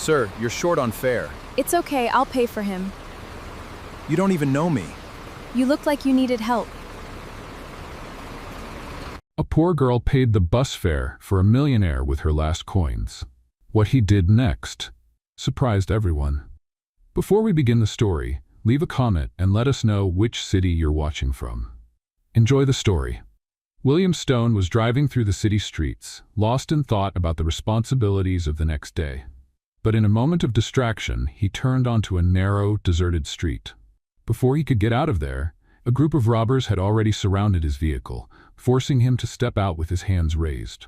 Sir, you're short on fare. It's okay, I'll pay for him. You don't even know me. You looked like you needed help. A poor girl paid the bus fare for a millionaire with her last coins. What he did next surprised everyone. Before we begin the story, leave a comment and let us know which city you're watching from. Enjoy the story. William Stone was driving through the city streets, lost in thought about the responsibilities of the next day. But in a moment of distraction, he turned onto a narrow, deserted street. Before he could get out of there, a group of robbers had already surrounded his vehicle, forcing him to step out with his hands raised.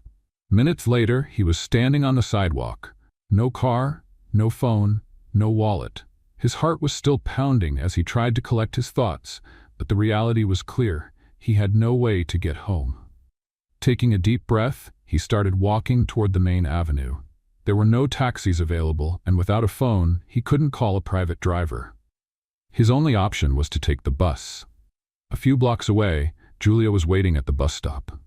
Minutes later, he was standing on the sidewalk. No car, no phone, no wallet. His heart was still pounding as he tried to collect his thoughts, but the reality was clear. He had no way to get home. Taking a deep breath, he started walking toward the main avenue. There were no taxis available, and without a phone, he couldn't call a private driver. His only option was to take the bus. A few blocks away, Julia was waiting at the bus stop.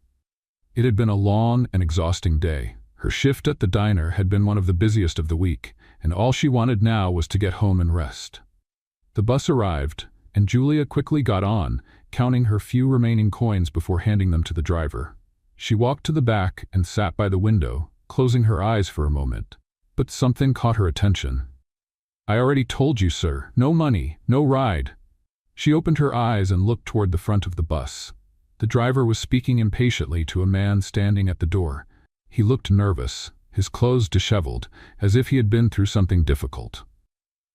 It had been a long and exhausting day. Her shift at the diner had been one of the busiest of the week, and all she wanted now was to get home and rest. The bus arrived, and Julia quickly got on, counting her few remaining coins before handing them to the driver. She walked to the back and sat by the window, closing her eyes for a moment. But something caught her attention. "I already told you, sir. No money, no ride." She opened her eyes and looked toward the front of the bus. The driver was speaking impatiently to a man standing at the door. He looked nervous, his clothes disheveled, as if he had been through something difficult.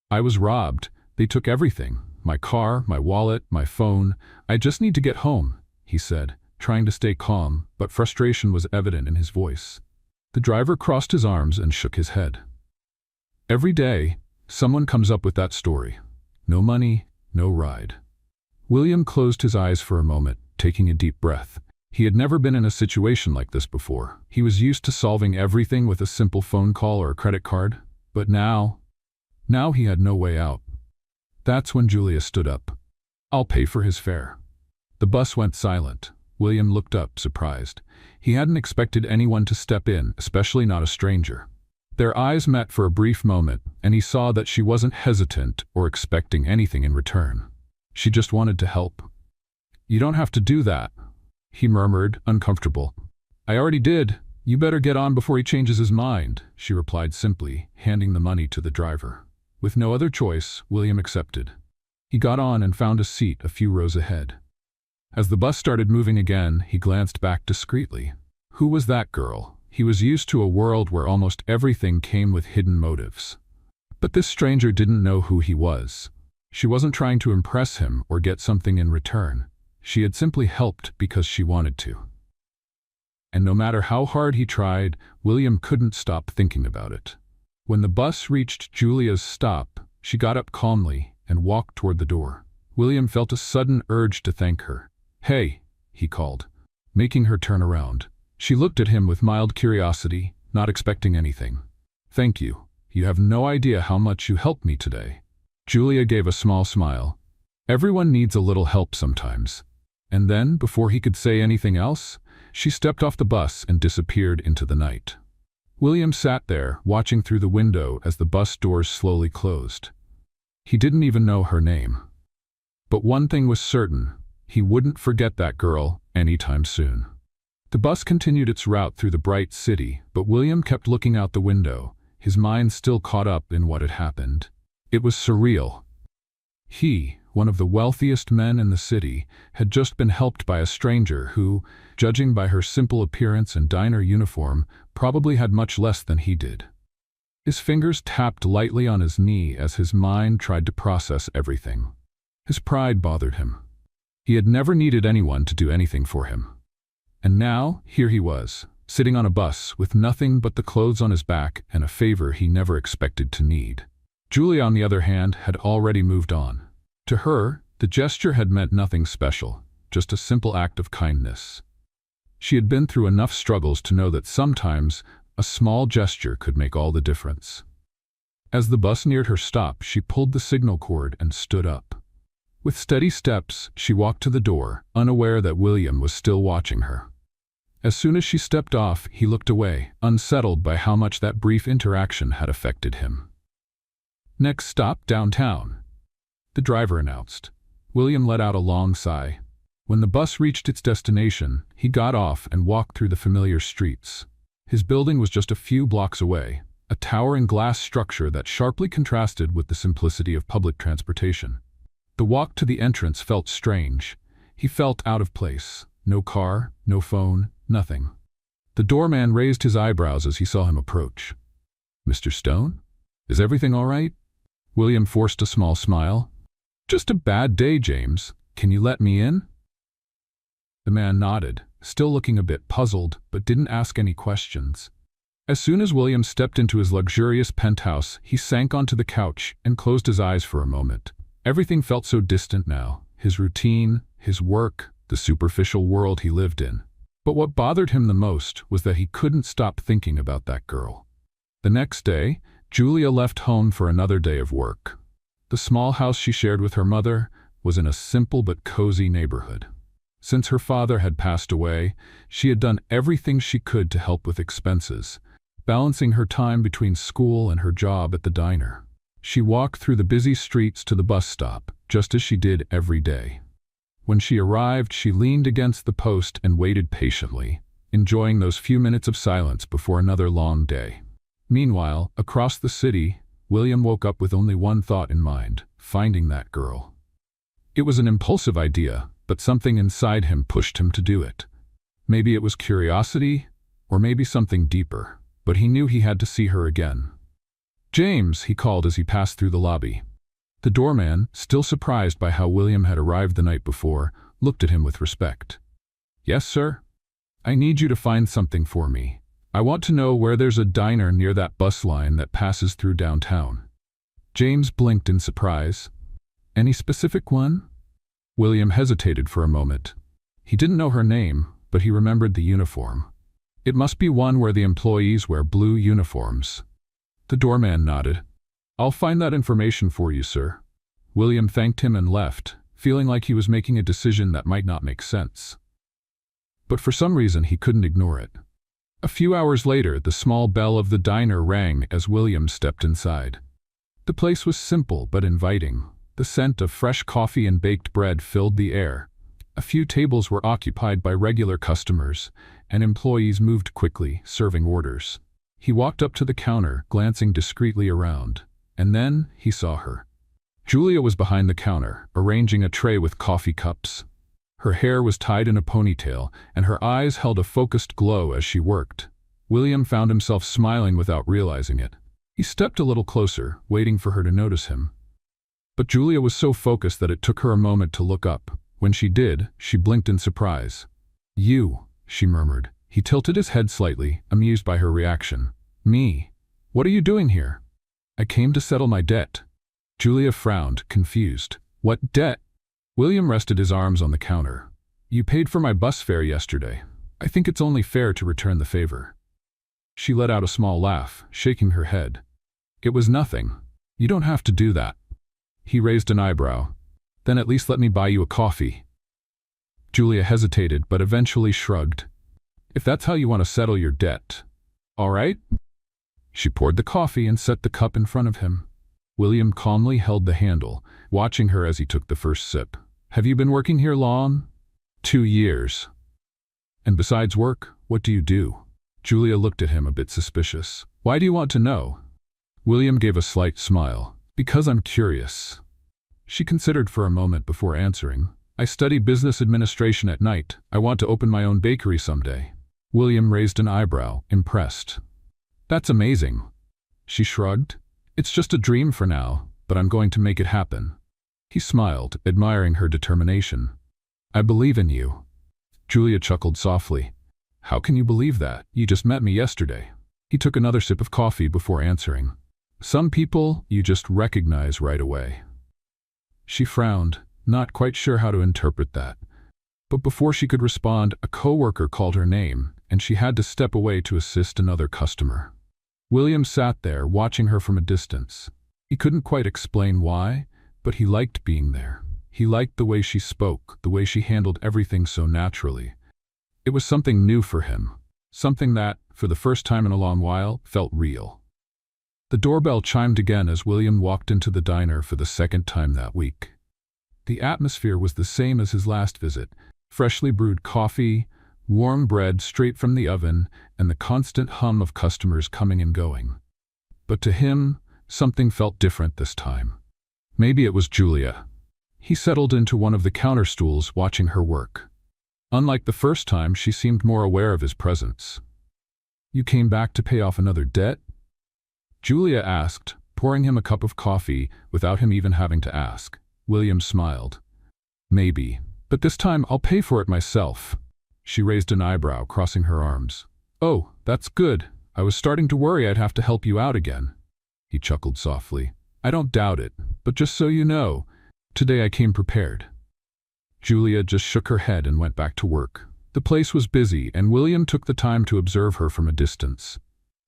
"I was robbed. They took everything. My car, my wallet, my phone. I just need to get home," he said, trying to stay calm, but frustration was evident in his voice. The driver crossed his arms and shook his head. Every day, someone comes up with that story. No money, no ride. William closed his eyes for a moment, taking a deep breath. He had never been in a situation like this before. He was used to solving everything with a simple phone call or a credit card, but now he had no way out. That's when Julia stood up. "I'll pay for his fare." The bus went silent. William looked up, surprised. He hadn't expected anyone to step in, especially not a stranger. Their eyes met for a brief moment, and he saw that she wasn't hesitant or expecting anything in return. She just wanted to help. "You don't have to do that," he murmured, uncomfortable. "I already did. You better get on before he changes his mind," she replied simply, handing the money to the driver. With no other choice, William accepted. He got on and found a seat a few rows ahead. As the bus started moving again, he glanced back discreetly. Who was that girl? He was used to a world where almost everything came with hidden motives. But this stranger didn't know who he was. She wasn't trying to impress him or get something in return. She had simply helped because she wanted to. And no matter how hard he tried, William couldn't stop thinking about it. When the bus reached Julia's stop, she got up calmly and walked toward the door. William felt a sudden urge to thank her. "Hey," he called, making her turn around. She looked at him with mild curiosity, not expecting anything. "Thank you. You have no idea how much you helped me today." Julia gave a small smile. Everyone needs a little help sometimes. And then, before he could say anything else, she stepped off the bus and disappeared into the night. William sat there, watching through the window as the bus doors slowly closed. He didn't even know her name. But one thing was certain. He wouldn't forget that girl anytime soon. The bus continued its route through the bright city, but William kept looking out the window, his mind still caught up in what had happened. It was surreal. He, one of the wealthiest men in the city, had just been helped by a stranger who, judging by her simple appearance and diner uniform, probably had much less than he did. His fingers tapped lightly on his knee as his mind tried to process everything. His pride bothered him. He had never needed anyone to do anything for him. And now, here he was, sitting on a bus with nothing but the clothes on his back and a favor he never expected to need. Julia, on the other hand, had already moved on. To her, the gesture had meant nothing special, just a simple act of kindness. She had been through enough struggles to know that sometimes a small gesture could make all the difference. As the bus neared her stop, she pulled the signal cord and stood up. With steady steps, she walked to the door, unaware that William was still watching her. As soon as she stepped off, he looked away, unsettled by how much that brief interaction had affected him. "Next stop, downtown," the driver announced. William let out a long sigh. When the bus reached its destination, he got off and walked through the familiar streets. His building was just a few blocks away, a towering glass structure that sharply contrasted with the simplicity of public transportation. The walk to the entrance felt strange. He felt out of place. No car, no phone, nothing. The doorman raised his eyebrows as he saw him approach. "Mr. Stone? Is everything all right?" William forced a small smile. "Just a bad day, James. Can you let me in?" The man nodded, still looking a bit puzzled, but didn't ask any questions. As soon as William stepped into his luxurious penthouse, he sank onto the couch and closed his eyes for a moment. Everything felt so distant now. His routine, his work, the superficial world he lived in. But what bothered him the most was that he couldn't stop thinking about that girl. The next day, Julia left home for another day of work. The small house she shared with her mother was in a simple but cozy neighborhood. Since her father had passed away, she had done everything she could to help with expenses, balancing her time between school and her job at the diner. She walked through the busy streets to the bus stop, just as she did every day. When she arrived, she leaned against the post and waited patiently, enjoying those few minutes of silence before another long day. Meanwhile, across the city, William woke up with only one thought in mind: finding that girl. It was an impulsive idea, but something inside him pushed him to do it. Maybe it was curiosity, or maybe something deeper, but he knew he had to see her again. "James," he called as he passed through the lobby. The doorman, still surprised by how William had arrived the night before, looked at him with respect. "Yes, sir? I need you to find something for me. I want to know where there's a diner near that bus line that passes through downtown." James blinked in surprise. "Any specific one?" William hesitated for a moment. He didn't know her name, but he remembered the uniform. "It must be one where the employees wear blue uniforms." The doorman nodded. "I'll find that information for you, sir." William thanked him and left, feeling like he was making a decision that might not make sense. But for some reason he couldn't ignore it. A few hours later, the small bell of the diner rang as William stepped inside. The place was simple but inviting. The scent of fresh coffee and baked bread filled the air. A few tables were occupied by regular customers, and employees moved quickly, serving orders. He walked up to the counter, glancing discreetly around, and then he saw her. Julia was behind the counter, arranging a tray with coffee cups. Her hair was tied in a ponytail, and her eyes held a focused glow as she worked. William found himself smiling without realizing it. He stepped a little closer, waiting for her to notice him. But Julia was so focused that it took her a moment to look up. When she did, she blinked in surprise. "You," she murmured. He tilted his head slightly, amused by her reaction. "Me? What are you doing here?" "I came to settle my debt." Julia frowned, confused. "What debt?" William rested his arms on the counter. "You paid for my bus fare yesterday. I think it's only fair to return the favor." She let out a small laugh, shaking her head. "It was nothing. You don't have to do that." He raised an eyebrow. "Then at least let me buy you a coffee." Julia hesitated, but eventually shrugged. "If that's how you want to settle your debt, all right." She poured the coffee and set the cup in front of him. William calmly held the handle, watching her as he took the first sip. "Have you been working here long?" 2 years. "And besides work, what do you do?" Julia looked at him a bit suspicious. "Why do you want to know?" William gave a slight smile. "Because I'm curious." She considered for a moment before answering. "I study business administration at night. I want to open my own bakery someday." William raised an eyebrow, impressed. "That's amazing." She shrugged. "It's just a dream for now, but I'm going to make it happen." He smiled, admiring her determination. "I believe in you." Julia chuckled softly. "How can you believe that? You just met me yesterday." He took another sip of coffee before answering. "Some people you just recognize right away." She frowned, not quite sure how to interpret that. But before she could respond, a coworker called her name, and she had to step away to assist another customer. William sat there, watching her from a distance. He couldn't quite explain why, but he liked being there. He liked the way she spoke, the way she handled everything so naturally. It was something new for him, something that, for the first time in a long while, felt real. The doorbell chimed again as William walked into the diner for the second time that week. The atmosphere was the same as his last visit: freshly brewed coffee, warm bread straight from the oven, and the constant hum of customers coming and going. But to him, something felt different this time. Maybe it was Julia. He settled into one of the counter stools, watching her work. Unlike the first time, she seemed more aware of his presence. "You came back to pay off another debt?" Julia asked, pouring him a cup of coffee without him even having to ask. William smiled. "Maybe, but this time I'll pay for it myself." She raised an eyebrow, crossing her arms. "Oh, that's good. I was starting to worry I'd have to help you out again." He chuckled softly. "I don't doubt it, but just so you know, today I came prepared." Julia just shook her head and went back to work. The place was busy, and William took the time to observe her from a distance.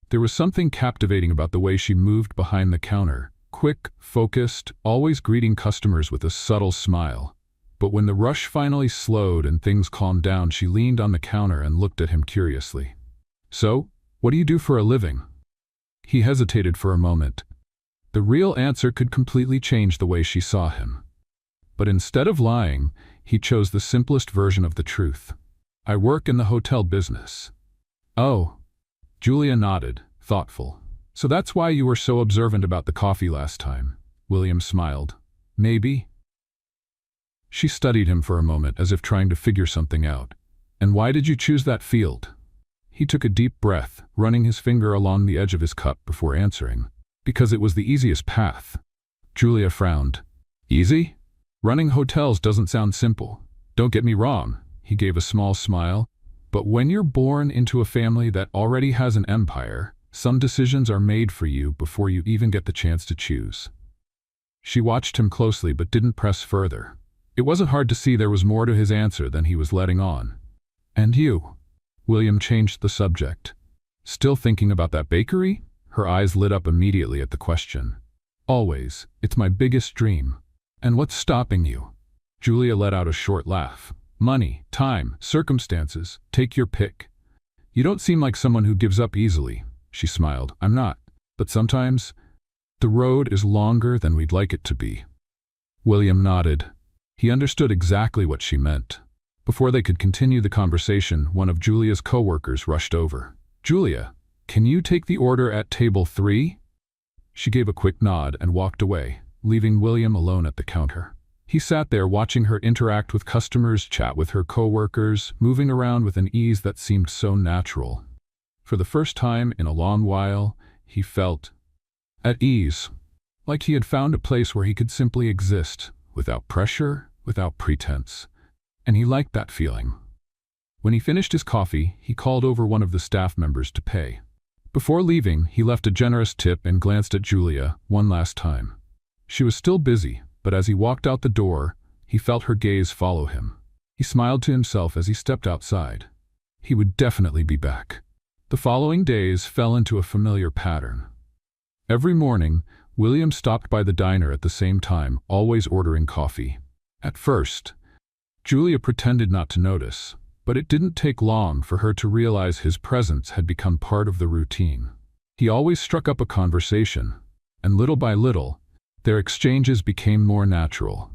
There was something captivating about the way she moved behind the counter, quick, focused, always greeting customers with a subtle smile. But when the rush finally slowed and things calmed down, she leaned on the counter and looked at him curiously. "So, what do you do for a living?" He hesitated for a moment. The real answer could completely change the way she saw him. But instead of lying, he chose the simplest version of the truth. "I work in the hotel business." "Oh." Julia nodded, thoughtful. "So that's why you were so observant about the coffee last time." William smiled. "Maybe." She studied him for a moment, as if trying to figure something out. "And why did you choose that field?" He took a deep breath, running his finger along the edge of his cup before answering. "Because it was the easiest path." Julia frowned. "Easy? Running hotels doesn't sound simple. Don't get me wrong." He gave a small smile. "But when you're born into a family that already has an empire, some decisions are made for you before you even get the chance to choose." She watched him closely but didn't press further. It wasn't hard to see there was more to his answer than he was letting on. "And you?" William changed the subject. "Still thinking about that bakery?" Her eyes lit up immediately at the question. "Always. It's my biggest dream." "And what's stopping you?" Julia let out a short laugh. "Money, time, circumstances. Take your pick." "You don't seem like someone who gives up easily." She smiled. "I'm not. But sometimes, the road is longer than we'd like it to be." William nodded. He understood exactly what she meant. Before they could continue the conversation, one of Julia's co-workers rushed over. "Julia, can you take the order at table 3? She gave a quick nod and walked away, leaving William alone at the counter. He sat there watching her interact with customers, chat with her co-workers, moving around with an ease that seemed so natural. For the first time in a long while, he felt at ease, like he had found a place where he could simply exist, without pressure, without pretense. And he liked that feeling. When he finished his coffee, he called over one of the staff members to pay. Before leaving, he left a generous tip and glanced at Julia one last time. She was still busy, but as he walked out the door, he felt her gaze follow him. He smiled to himself as he stepped outside. He would definitely be back. The following days fell into a familiar pattern. Every morning, William stopped by the diner at the same time, always ordering coffee. At first, Julia pretended not to notice, but it didn't take long for her to realize his presence had become part of the routine. He always struck up a conversation, and little by little, their exchanges became more natural.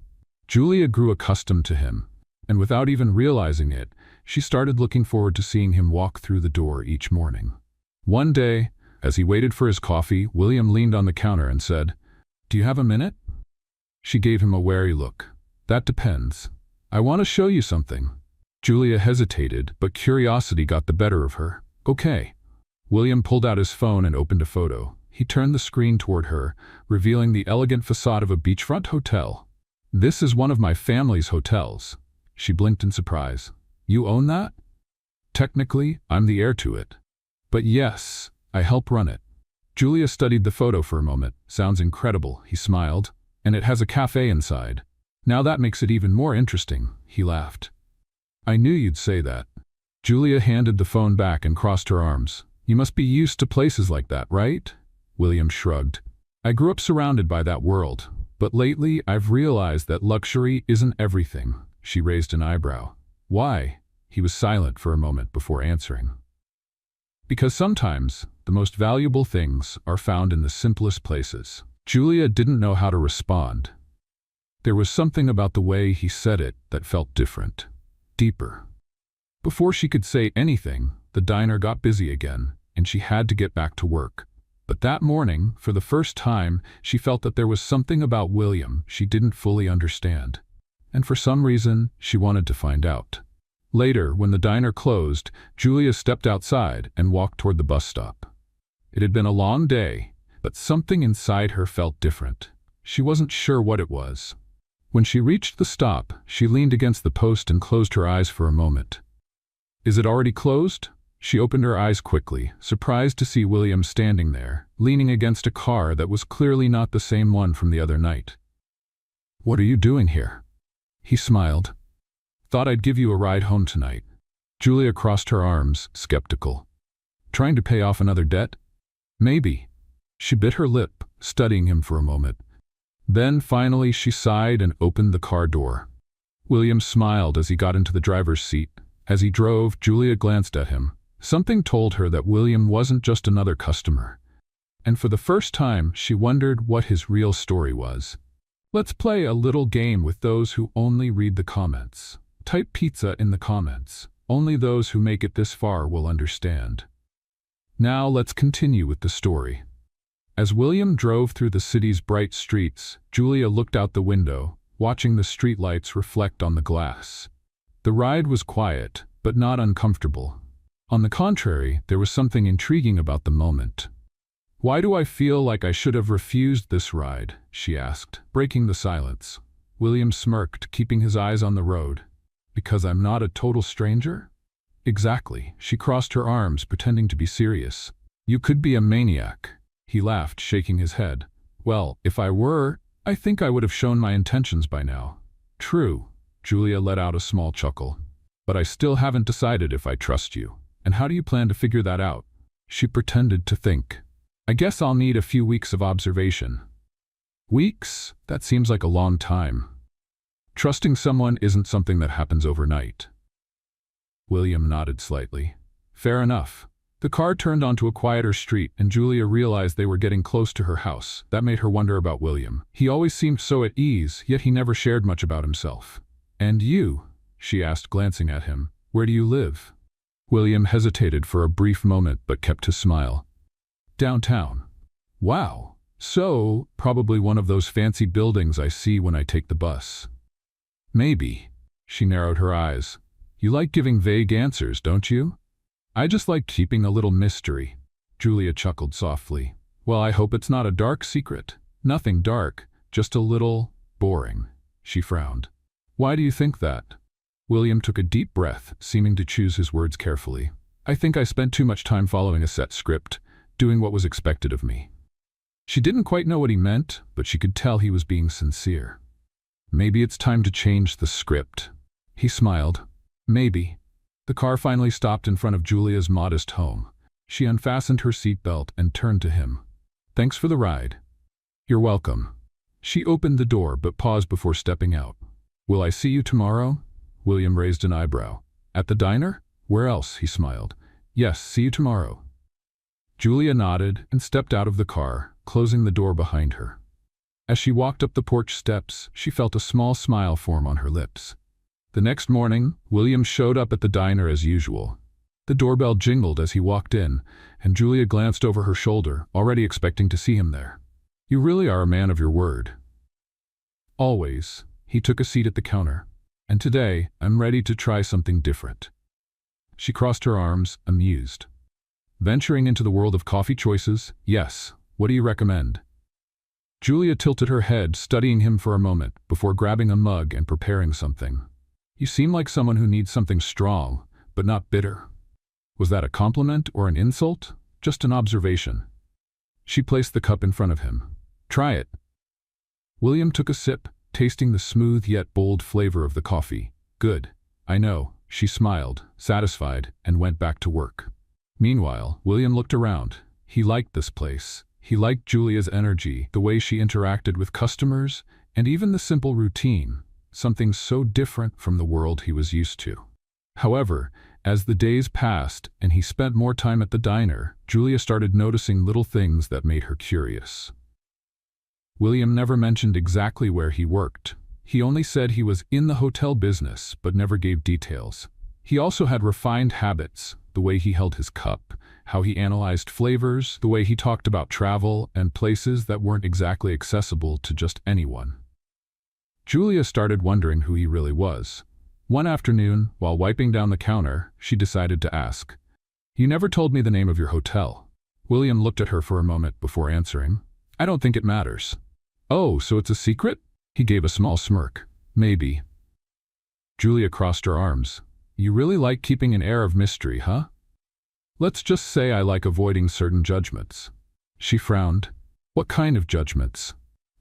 Julia grew accustomed to him, and without even realizing it, she started looking forward to seeing him walk through the door each morning. One day, as he waited for his coffee, William leaned on the counter and said, "Do you have a minute?" She gave him a wary look. "That depends. I want to show you something." Julia hesitated, but curiosity got the better of her. "Okay." William pulled out his phone and opened a photo. He turned the screen toward her, revealing the elegant facade of a beachfront hotel. "This is one of my family's hotels." She blinked in surprise. "You own that?" "Technically, I'm the heir to it. But yes, I help run it." Julia studied the photo for a moment. "Sounds incredible," he smiled. "And it has a cafe inside." "Now that makes it even more interesting," he laughed. "I knew you'd say that." Julia handed the phone back and crossed her arms. "You must be used to places like that, right?" William shrugged. "I grew up surrounded by that world, but lately I've realized that luxury isn't everything." She raised an eyebrow. "Why?" He was silent for a moment before answering. Because sometimes, the most valuable things are found in the simplest places. Julia didn't know how to respond. There was something about the way he said it that felt different, deeper. Before she could say anything, the diner got busy again, and she had to get back to work. But that morning, for the first time, she felt that there was something about William she didn't fully understand. And for some reason, she wanted to find out. Later, when the diner closed, Julia stepped outside and walked toward the bus stop. It had been a long day, but something inside her felt different. She wasn't sure what it was. When she reached the stop, she leaned against the post and closed her eyes for a moment. Is it already closed? She opened her eyes quickly, surprised to see William standing there, leaning against a car that was clearly not the same one from the other night. "What are you doing here?" He smiled. "Thought I'd give you a ride home tonight." Julia crossed her arms, skeptical. "Trying to pay off another debt?" "Maybe." She bit her lip, studying him for a moment. Then finally she sighed and opened the car door. William smiled as he got into the driver's seat. As he drove, Julia glanced at him. Something told her that William wasn't just another customer. And for the first time, she wondered what his real story was. Let's play a little game with those who only read the comments. Type pizza in the comments. Only those who make it this far will understand. Now let's continue with the story. As William drove through the city's bright streets, Julia looked out the window, watching the streetlights reflect on the glass. The ride was quiet, but not uncomfortable. On the contrary, there was something intriguing about the moment. "Why do I feel like I should have refused this ride?" she asked, breaking the silence. William smirked, keeping his eyes on the road. "Because I'm not a total stranger?" "Exactly." She crossed her arms, pretending to be serious. "You could be a maniac." He laughed, shaking his head. "Well, if I were, I think I would have shown my intentions by now." "True." Julia let out a small chuckle. "But I still haven't decided if I trust you. And how do you plan to figure that out?" She pretended to think. "I guess I'll need a few weeks of observation." "Weeks? That seems like a long time." "Trusting someone isn't something that happens overnight." William nodded slightly. "Fair enough." The car turned onto a quieter street, and Julia realized they were getting close to her house. That made her wonder about William. He always seemed so at ease, yet he never shared much about himself. "And you?" she asked, glancing at him. "Where do you live?" William hesitated for a brief moment, but kept his smile. "Downtown." "Wow. So, probably one of those fancy buildings I see when I take the bus." "Maybe." She narrowed her eyes. "You like giving vague answers, don't you?" "I just like keeping a little mystery." Julia chuckled softly. "Well, I hope it's not a dark secret." "Nothing dark, just a little boring." She frowned. "Why do you think that?" William took a deep breath, seeming to choose his words carefully. "I think I spent too much time following a set script, doing what was expected of me." She didn't quite know what he meant, but she could tell he was being sincere. "Maybe it's time to change the script." He smiled. "Maybe." The car finally stopped in front of Julia's modest home. She unfastened her seatbelt and turned to him. "Thanks for the ride." "You're welcome." She opened the door but paused before stepping out. "Will I see you tomorrow?" William raised an eyebrow. "At the diner?" "Where else?" he smiled. "Yes, see you tomorrow." Julia nodded and stepped out of the car, closing the door behind her. As she walked up the porch steps, she felt a small smile form on her lips. The next morning, William showed up at the diner as usual. The doorbell jingled as he walked in, and Julia glanced over her shoulder, already expecting to see him there. "You really are a man of your word." "Always." He took a seat at the counter. "And today, I'm ready to try something different." She crossed her arms, amused. "Venturing into the world of coffee choices? Yes. What do you recommend?" Julia tilted her head, studying him for a moment, before grabbing a mug and preparing something. "You seem like someone who needs something strong, but not bitter." Was that a compliment or an insult? Just an observation. She placed the cup in front of him. "Try it." William took a sip, tasting the smooth yet bold flavor of the coffee. "Good. I know." She smiled, satisfied, and went back to work. Meanwhile, William looked around. He liked this place. He liked Julia's energy, the way she interacted with customers, and even the simple routine, something so different from the world he was used to. However, as the days passed and he spent more time at the diner, Julia started noticing little things that made her curious. William never mentioned exactly where he worked. He only said he was in the hotel business, but never gave details. He also had refined habits, the way he held his cup, how he analyzed flavors, the way he talked about travel and places that weren't exactly accessible to just anyone. Julia started wondering who he really was. One afternoon, while wiping down the counter, she decided to ask, "You never told me the name of your hotel." William looked at her for a moment before answering, "I don't think it matters." "Oh, so it's a secret?" He gave a small smirk. "Maybe." Julia crossed her arms. "You really like keeping an air of mystery, huh?" "Let's just say I like avoiding certain judgments." She frowned. "What kind of judgments?"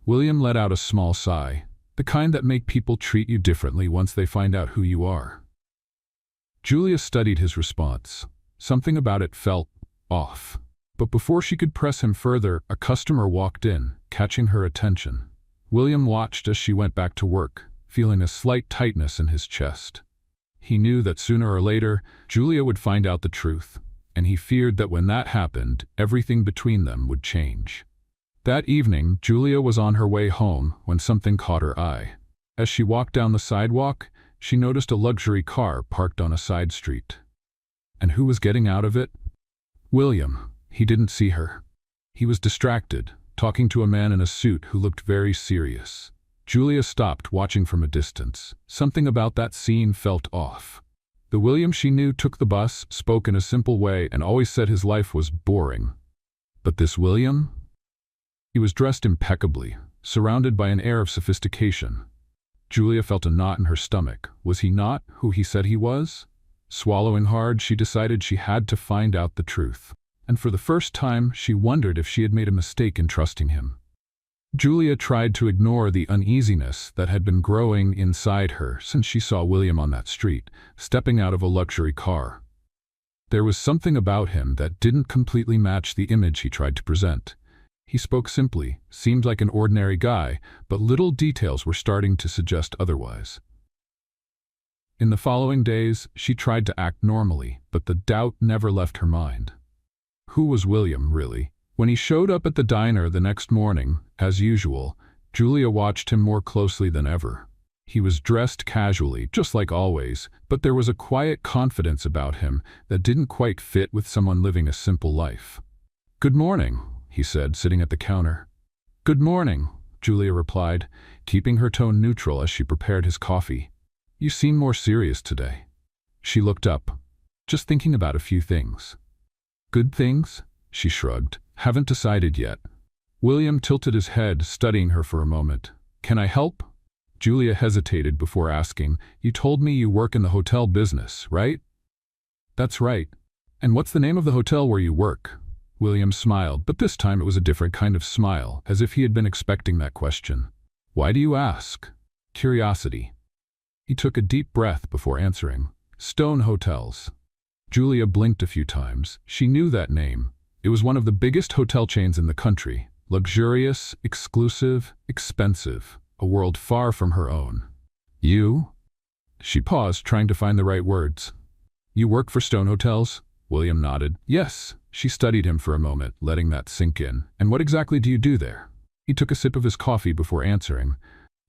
William let out a small sigh. "The kind that make people treat you differently once they find out who you are." Julia studied his response. Something about it felt off. But before she could press him further, a customer walked in, catching her attention. William watched as she went back to work, feeling a slight tightness in his chest. He knew that sooner or later, Julia would find out the truth, and he feared that when that happened, everything between them would change. That evening, Julia was on her way home when something caught her eye. As she walked down the sidewalk, she noticed a luxury car parked on a side street. And who was getting out of it? William. He didn't see her. He was distracted, talking to a man in a suit who looked very serious. Julia stopped, watching from a distance. Something about that scene felt off. The William she knew took the bus, spoke in a simple way, and always said his life was boring. But this William? He was dressed impeccably, surrounded by an air of sophistication. Julia felt a knot in her stomach. Was he not who he said he was? Swallowing hard, she decided she had to find out the truth. And for the first time, she wondered if she had made a mistake in trusting him. Julia tried to ignore the uneasiness that had been growing inside her since she saw William on that street, stepping out of a luxury car. There was something about him that didn't completely match the image he tried to present. He spoke simply, seemed like an ordinary guy, but little details were starting to suggest otherwise. In the following days, she tried to act normally, but the doubt never left her mind. Who was William, really? When he showed up at the diner the next morning, as usual, Julia watched him more closely than ever. He was dressed casually, just like always, but there was a quiet confidence about him that didn't quite fit with someone living a simple life. "Good morning," he said, sitting at the counter. "Good morning," Julia replied, keeping her tone neutral as she prepared his coffee. "You seem more serious today." She looked up. "Just thinking about a few things." "Good things?" She shrugged. "Haven't decided yet." William tilted his head, studying her for a moment. "Can I help?" Julia hesitated before asking, "You told me you work in the hotel business, right?" "That's right." "And what's the name of the hotel where you work?" William smiled, but this time it was a different kind of smile, as if he had been expecting that question. "Why do you ask?" "Curiosity." He took a deep breath before answering. "Stone Hotels." Julia blinked a few times. She knew that name. It was one of the biggest hotel chains in the country. Luxurious, exclusive, expensive. A world far from her own. "You?" She paused, trying to find the right words. "You work for Stone Hotels?" William nodded. "Yes." She studied him for a moment, letting that sink in. "And what exactly do you do there?" He took a sip of his coffee before answering.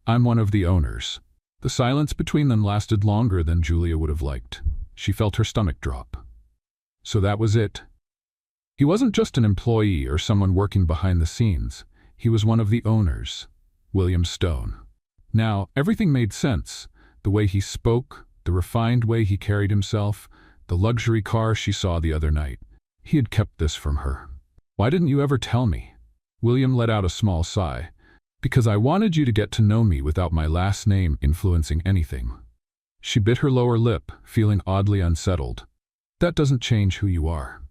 "I'm one of the owners." The silence between them lasted longer than Julia would have liked. She felt her stomach drop. So that was it. He wasn't just an employee or someone working behind the scenes. He was one of the owners, William Stone. Now, everything made sense. The way he spoke, the refined way he carried himself, the luxury car she saw the other night. He had kept this from her. "Why didn't you ever tell me?" William let out a small sigh. "Because I wanted you to get to know me without my last name influencing anything." She bit her lower lip, feeling oddly unsettled. "That doesn't change who you are."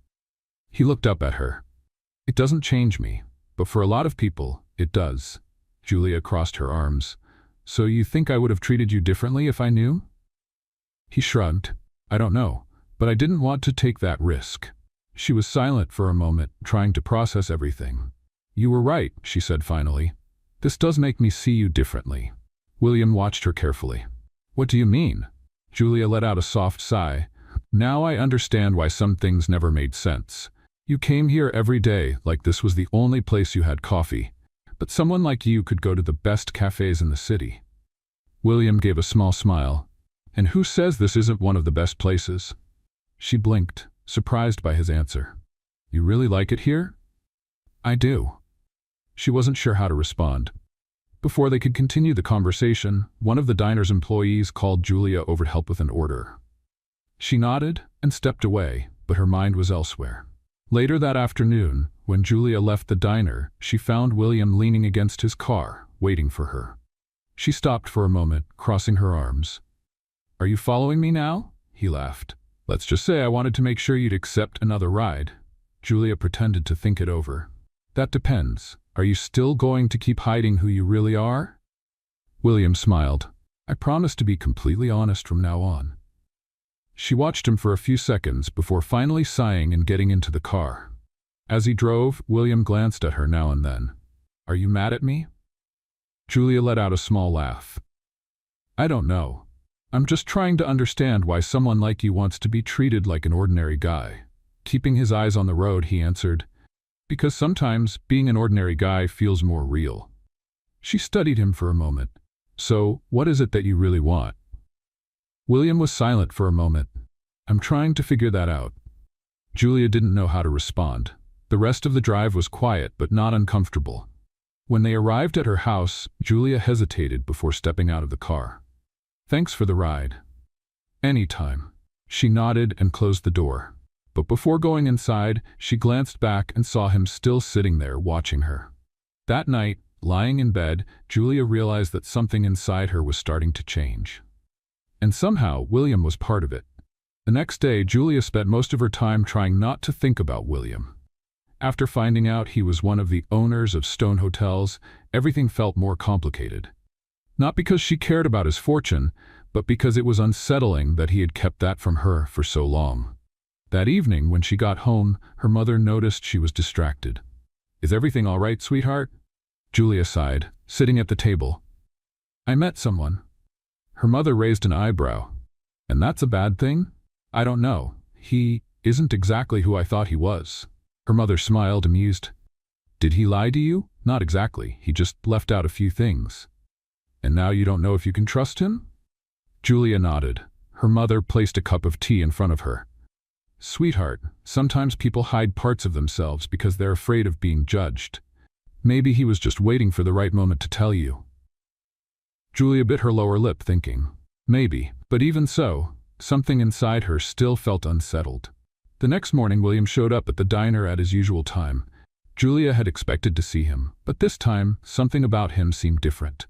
He looked up at her. "It doesn't change me, but for a lot of people, it does." Julia crossed her arms. "So you think I would have treated you differently if I knew?" He shrugged. "I don't know, but I didn't want to take that risk." She was silent for a moment, trying to process everything. "You were right," she said finally. "This does make me see you differently." William watched her carefully. "What do you mean?" Julia let out a soft sigh. Now I understand why some things never made sense. You came here every day like this was the only place you had coffee. But someone like you could go to the best cafes in the city. William gave a small smile. And who says this isn't one of the best places? She blinked, surprised by his answer. You really like it here? I do. She wasn't sure how to respond. Before they could continue the conversation, one of the diner's employees called Julia over to help with an order. She nodded and stepped away, but her mind was elsewhere. Later that afternoon, when Julia left the diner, she found William leaning against his car, waiting for her. She stopped for a moment, crossing her arms. Are you following me now? He laughed. Let's just say I wanted to make sure you'd accept another ride. Julia pretended to think it over. That depends. Are you still going to keep hiding who you really are? William smiled. I promise to be completely honest from now on. She watched him for a few seconds before finally sighing and getting into the car. As he drove, William glanced at her now and then. Are you mad at me? Julia let out a small laugh. I don't know. I'm just trying to understand why someone like you wants to be treated like an ordinary guy. Keeping his eyes on the road, he answered, because sometimes being an ordinary guy feels more real. She studied him for a moment. So, what is it that you really want? William was silent for a moment. I'm trying to figure that out. Julia didn't know how to respond. The rest of the drive was quiet but not uncomfortable. When they arrived at her house, Julia hesitated before stepping out of the car. Thanks for the ride. Anytime. She nodded and closed the door. But before going inside, she glanced back and saw him still sitting there watching her. That night, lying in bed, Julia realized that something inside her was starting to change. And somehow, William was part of it. The next day, Julia spent most of her time trying not to think about William. After finding out he was one of the owners of Stone Hotels, everything felt more complicated. Not because she cared about his fortune, but because it was unsettling that he had kept that from her for so long. That evening, when she got home, her mother noticed she was distracted. Is everything all right, sweetheart? Julia sighed, sitting at the table. I met someone. Her mother raised an eyebrow. And that's a bad thing? I don't know. He isn't exactly who I thought he was. Her mother smiled, amused. Did he lie to you? Not exactly. He just left out a few things. And now you don't know if you can trust him? Julia nodded. Her mother placed a cup of tea in front of her. Sweetheart, sometimes people hide parts of themselves because they're afraid of being judged. Maybe he was just waiting for the right moment to tell you. Julia bit her lower lip, thinking, maybe, but even so, something inside her still felt unsettled. The next morning, William showed up at the diner at his usual time. Julia had expected to see him, but this time, something about him seemed different.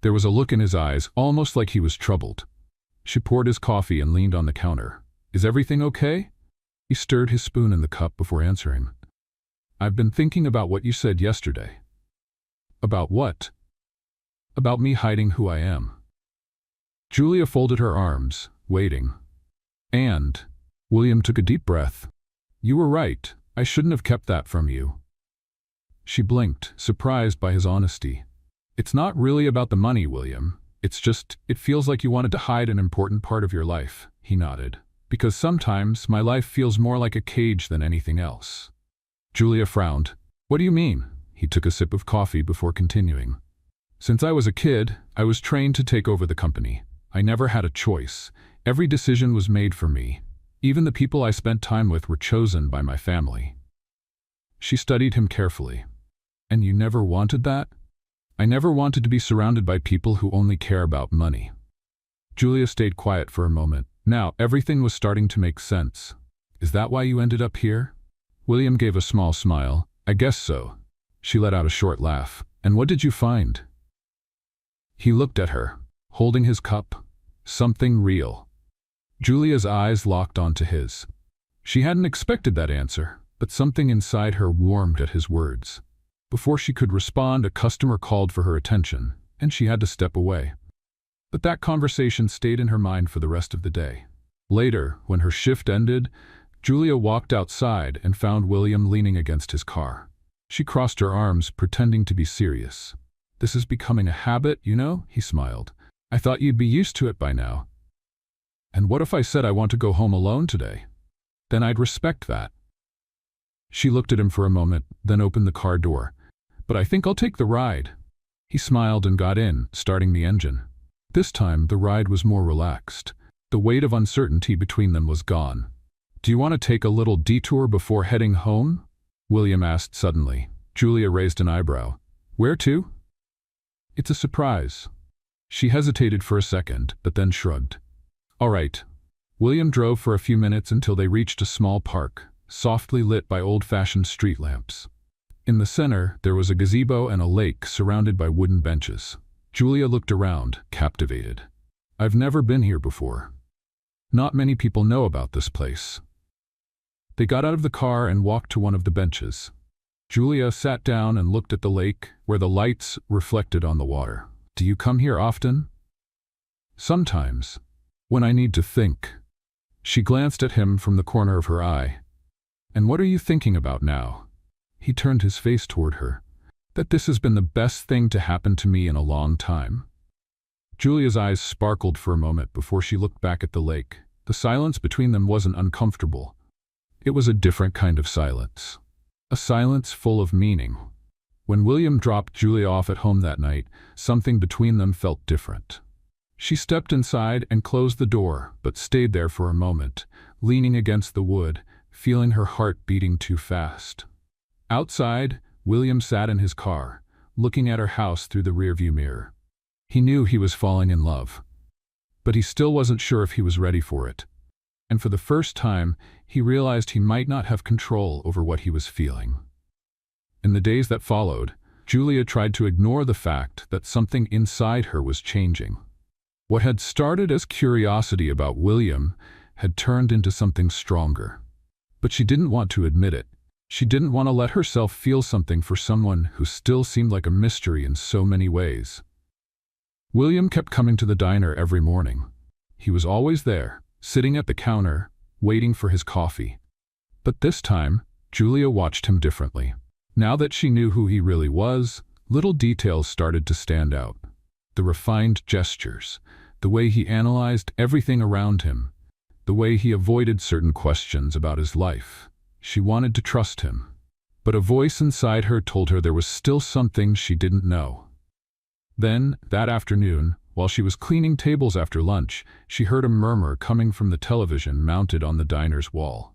There was a look in his eyes, almost like he was troubled. She poured his coffee and leaned on the counter. Is everything okay? He stirred his spoon in the cup before answering. I've been thinking about what you said yesterday. About what? About me hiding who I am. Julia folded her arms, waiting. And William took a deep breath. You were right. I shouldn't have kept that from you. She blinked, surprised by his honesty. It's not really about the money, William. It's just, it feels like you wanted to hide an important part of your life, he nodded. Because sometimes my life feels more like a cage than anything else. Julia frowned. What do you mean? He took a sip of coffee before continuing. Since I was a kid, I was trained to take over the company. I never had a choice. Every decision was made for me. Even the people I spent time with were chosen by my family. She studied him carefully. And you never wanted that? I never wanted to be surrounded by people who only care about money. Julia stayed quiet for a moment. Now, everything was starting to make sense. Is that why you ended up here? William gave a small smile. I guess so. She let out a short laugh. And what did you find? He looked at her, holding his cup. Something real. Julia's eyes locked onto his. She hadn't expected that answer, but something inside her warmed at his words. Before she could respond, a customer called for her attention, and she had to step away. But that conversation stayed in her mind for the rest of the day. Later, when her shift ended, Julia walked outside and found William leaning against his car. She crossed her arms, pretending to be serious. This is becoming a habit, you know, he smiled. I thought you'd be used to it by now. And what if I said I want to go home alone today? Then I'd respect that. She looked at him for a moment, then opened the car door. But I think I'll take the ride. He smiled and got in, starting the engine. This time, the ride was more relaxed. The weight of uncertainty between them was gone. Do you want to take a little detour before heading home? William asked suddenly. Julia raised an eyebrow. Where to? It's a surprise. She hesitated for a second, but then shrugged. All right. William drove for a few minutes until they reached a small park, softly lit by old-fashioned street lamps. In the center, there was a gazebo and a lake surrounded by wooden benches. Julia looked around, captivated. I've never been here before. Not many people know about this place. They got out of the car and walked to one of the benches. Julia sat down and looked at the lake, where the lights reflected on the water. Do you come here often? Sometimes, when I need to think. She glanced at him from the corner of her eye. And what are you thinking about now? He turned his face toward her. That this has been the best thing to happen to me in a long time. Julia's eyes sparkled for a moment before she looked back at the lake. The silence between them wasn't uncomfortable. It was a different kind of silence. A silence full of meaning. When William dropped Julia off at home that night, something between them felt different. She stepped inside and closed the door, but stayed there for a moment, leaning against the wood, feeling her heart beating too fast. Outside, William sat in his car, looking at her house through the rearview mirror. He knew he was falling in love, but he still wasn't sure if he was ready for it. And for the first time, he realized he might not have control over what he was feeling. In the days that followed, Julia tried to ignore the fact that something inside her was changing. What had started as curiosity about William had turned into something stronger. But she didn't want to admit it. She didn't want to let herself feel something for someone who still seemed like a mystery in so many ways. William kept coming to the diner every morning. He was always there, sitting at the counter, waiting for his coffee. But this time, Julia watched him differently. Now that she knew who he really was, little details started to stand out. The refined gestures, the way he analyzed everything around him, the way he avoided certain questions about his life. She wanted to trust him, but a voice inside her told her there was still something she didn't know. Then, that afternoon, while she was cleaning tables after lunch, she heard a murmur coming from the television mounted on the diner's wall.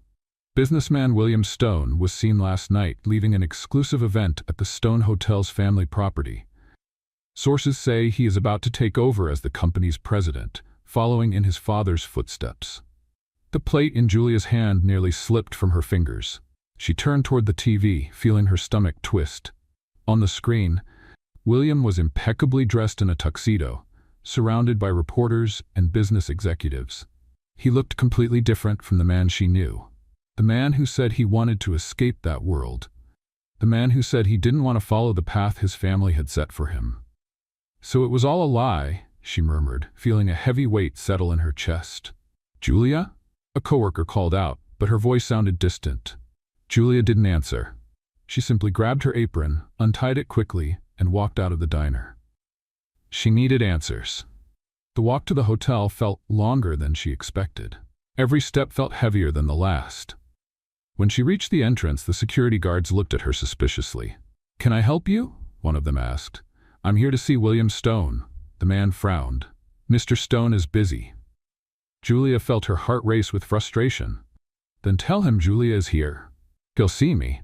Businessman William Stone was seen last night leaving an exclusive event at the Stone Hotel's family property. Sources say he is about to take over as the company's president, following in his father's footsteps. The plate in Julia's hand nearly slipped from her fingers. She turned toward the TV, feeling her stomach twist. On the screen, William was impeccably dressed in a tuxedo, surrounded by reporters and business executives. He looked completely different from the man she knew. The man who said he wanted to escape that world. The man who said he didn't want to follow the path his family had set for him. So it was all a lie, she murmured, feeling a heavy weight settle in her chest. Julia? A coworker called out, but her voice sounded distant. Julia didn't answer. She simply grabbed her apron, untied it quickly, and walked out of the diner. She needed answers. The walk to the hotel felt longer than she expected. Every step felt heavier than the last. When she reached the entrance, the security guards looked at her suspiciously. "Can I help you?" one of them asked. "I'm here to see William Stone." The man frowned. "Mr. Stone is busy." Julia felt her heart race with frustration. "Then tell him Julia is here. He'll see me."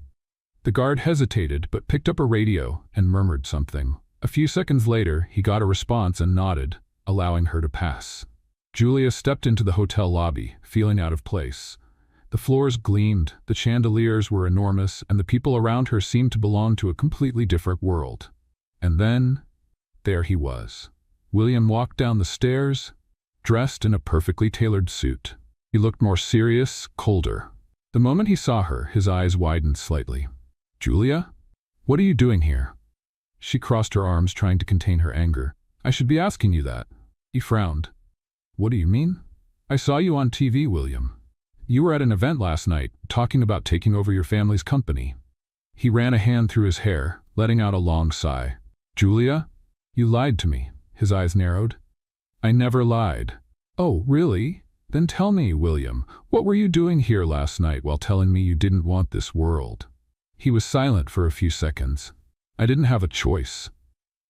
The guard hesitated but picked up a radio and murmured something. A few seconds later, he got a response and nodded, allowing her to pass. Julia stepped into the hotel lobby, feeling out of place. The floors gleamed, the chandeliers were enormous, and the people around her seemed to belong to a completely different world. And then, there he was. William walked down the stairs, dressed in a perfectly tailored suit. He looked more serious, colder. The moment he saw her, his eyes widened slightly. "Julia? What are you doing here?" She crossed her arms, trying to contain her anger. "I should be asking you that." He frowned. "What do you mean?" "I saw you on TV, William. You were at an event last night, talking about taking over your family's company." He ran a hand through his hair, letting out a long sigh. "Julia? You lied to me." His eyes narrowed. "I never lied." "Oh, really? Then tell me, William, what were you doing here last night while telling me you didn't want this world? He was silent for a few seconds. I didn't have a choice.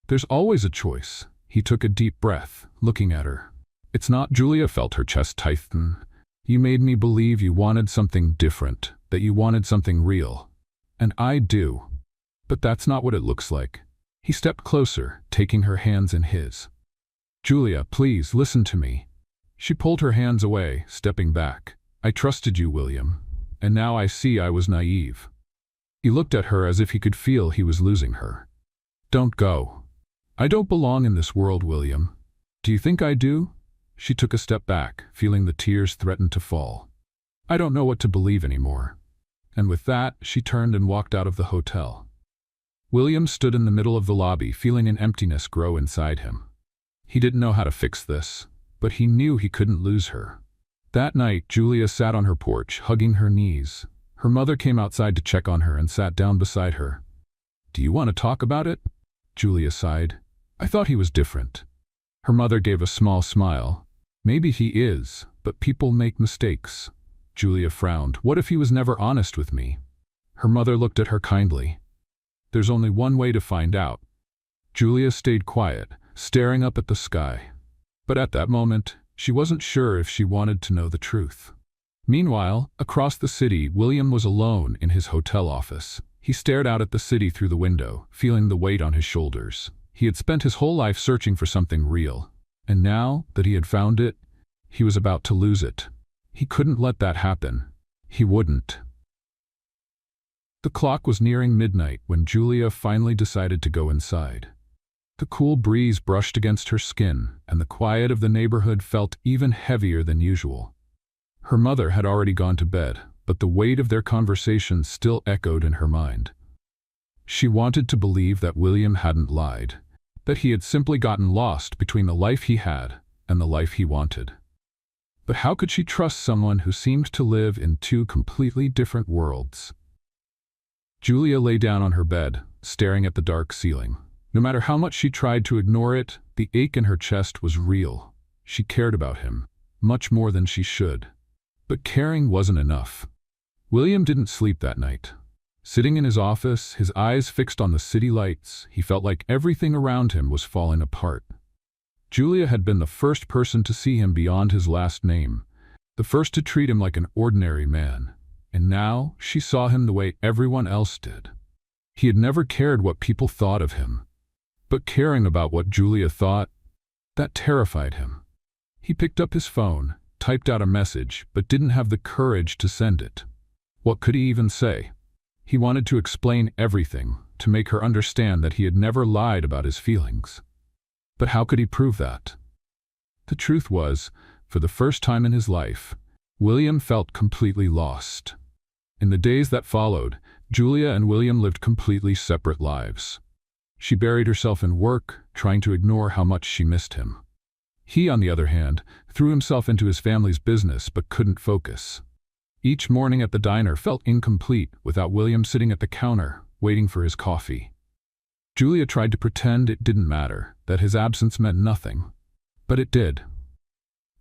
There's always a choice. He took a deep breath, looking at her. It's not. Julia felt her chest tighten. You made me believe you wanted something different, that you wanted something real. And I do. But that's not what it looks like. He stepped closer, taking her hands in his. Julia, please, listen to me. She pulled her hands away, stepping back. I trusted you, William. And now I see I was naive. He looked at her as if he could feel he was losing her. Don't go. I don't belong in this world, William. Do you think I do? She took a step back, feeling the tears threaten to fall. I don't know what to believe anymore. And with that, she turned and walked out of the hotel. William stood in the middle of the lobby, feeling an emptiness grow inside him. He didn't know how to fix this, but he knew he couldn't lose her. That night, Julia sat on her porch, hugging her knees. Her mother came outside to check on her and sat down beside her. Do you want to talk about it? Julia sighed. I thought he was different. Her mother gave a small smile. Maybe he is, but people make mistakes. Julia frowned. What if he was never honest with me? Her mother looked at her kindly. There's only one way to find out. Julia stayed quiet, staring up at the sky. But at that moment, she wasn't sure if she wanted to know the truth. Meanwhile, across the city, William was alone in his hotel office. He stared out at the city through the window, feeling the weight on his shoulders. He had spent his whole life searching for something real, and now that he had found it, he was about to lose it. He couldn't let that happen. He wouldn't. The clock was nearing midnight when Julia finally decided to go inside. The cool breeze brushed against her skin, and the quiet of the neighborhood felt even heavier than usual. Her mother had already gone to bed, but the weight of their conversation still echoed in her mind. She wanted to believe that William hadn't lied, that he had simply gotten lost between the life he had and the life he wanted. But how could she trust someone who seemed to live in two completely different worlds? Julia lay down on her bed, staring at the dark ceiling. No matter how much she tried to ignore it, the ache in her chest was real. She cared about him, much more than she should. But caring wasn't enough. William didn't sleep that night. Sitting in his office, his eyes fixed on the city lights, he felt like everything around him was falling apart. Julia had been the first person to see him beyond his last name, the first to treat him like an ordinary man. And now she saw him the way everyone else did. He had never cared what people thought of him. But caring about what Julia thought, that terrified him. He picked up his phone, typed out a message, but didn't have the courage to send it. What could he even say? He wanted to explain everything, to make her understand that he had never lied about his feelings. But how could he prove that? The truth was, for the first time in his life, William felt completely lost. In the days that followed, Julia and William lived completely separate lives. She buried herself in work, trying to ignore how much she missed him. He, on the other hand, threw himself into his family's business but couldn't focus. Each morning at the diner felt incomplete without William sitting at the counter, waiting for his coffee. Julia tried to pretend it didn't matter, that his absence meant nothing. But it did.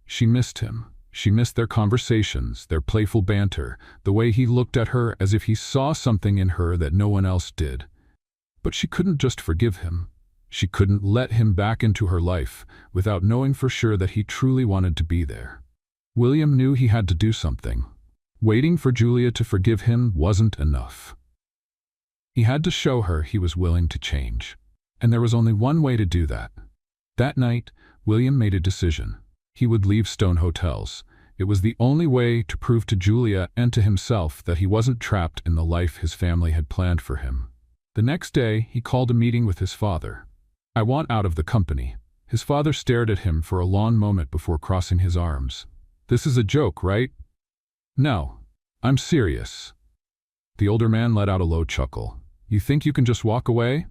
She missed him. She missed their conversations, their playful banter, the way he looked at her as if he saw something in her that no one else did. But she couldn't just forgive him. She couldn't let him back into her life without knowing for sure that he truly wanted to be there. William knew he had to do something. Waiting for Julia to forgive him wasn't enough. He had to show her he was willing to change. And there was only one way to do that. That night, William made a decision. He would leave Stone Hotels. It was the only way to prove to Julia and to himself that he wasn't trapped in the life his family had planned for him. The next day, he called a meeting with his father. I want out of the company. His father stared at him for a long moment before crossing his arms. This is a joke, right? No, I'm serious. The older man let out a low chuckle. You think you can just walk away?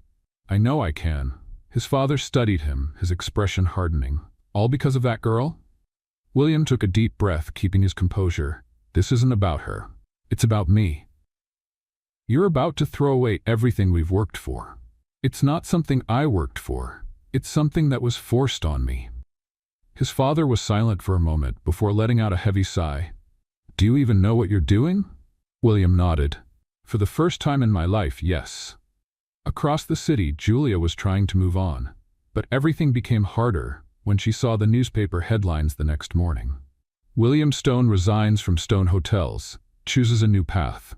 I know I can. His father studied him, his expression hardening. All because of that girl? William took a deep breath, keeping his composure. This isn't about her. It's about me. You're about to throw away everything we've worked for. It's not something I worked for. It's something that was forced on me. His father was silent for a moment before letting out a heavy sigh. "Do you even know what you're doing?" William nodded. "For the first time in my life, yes." Across the city, Julia was trying to move on, but everything became harder when she saw the newspaper headlines the next morning. William Stone resigns from Stone Hotels, chooses a new path.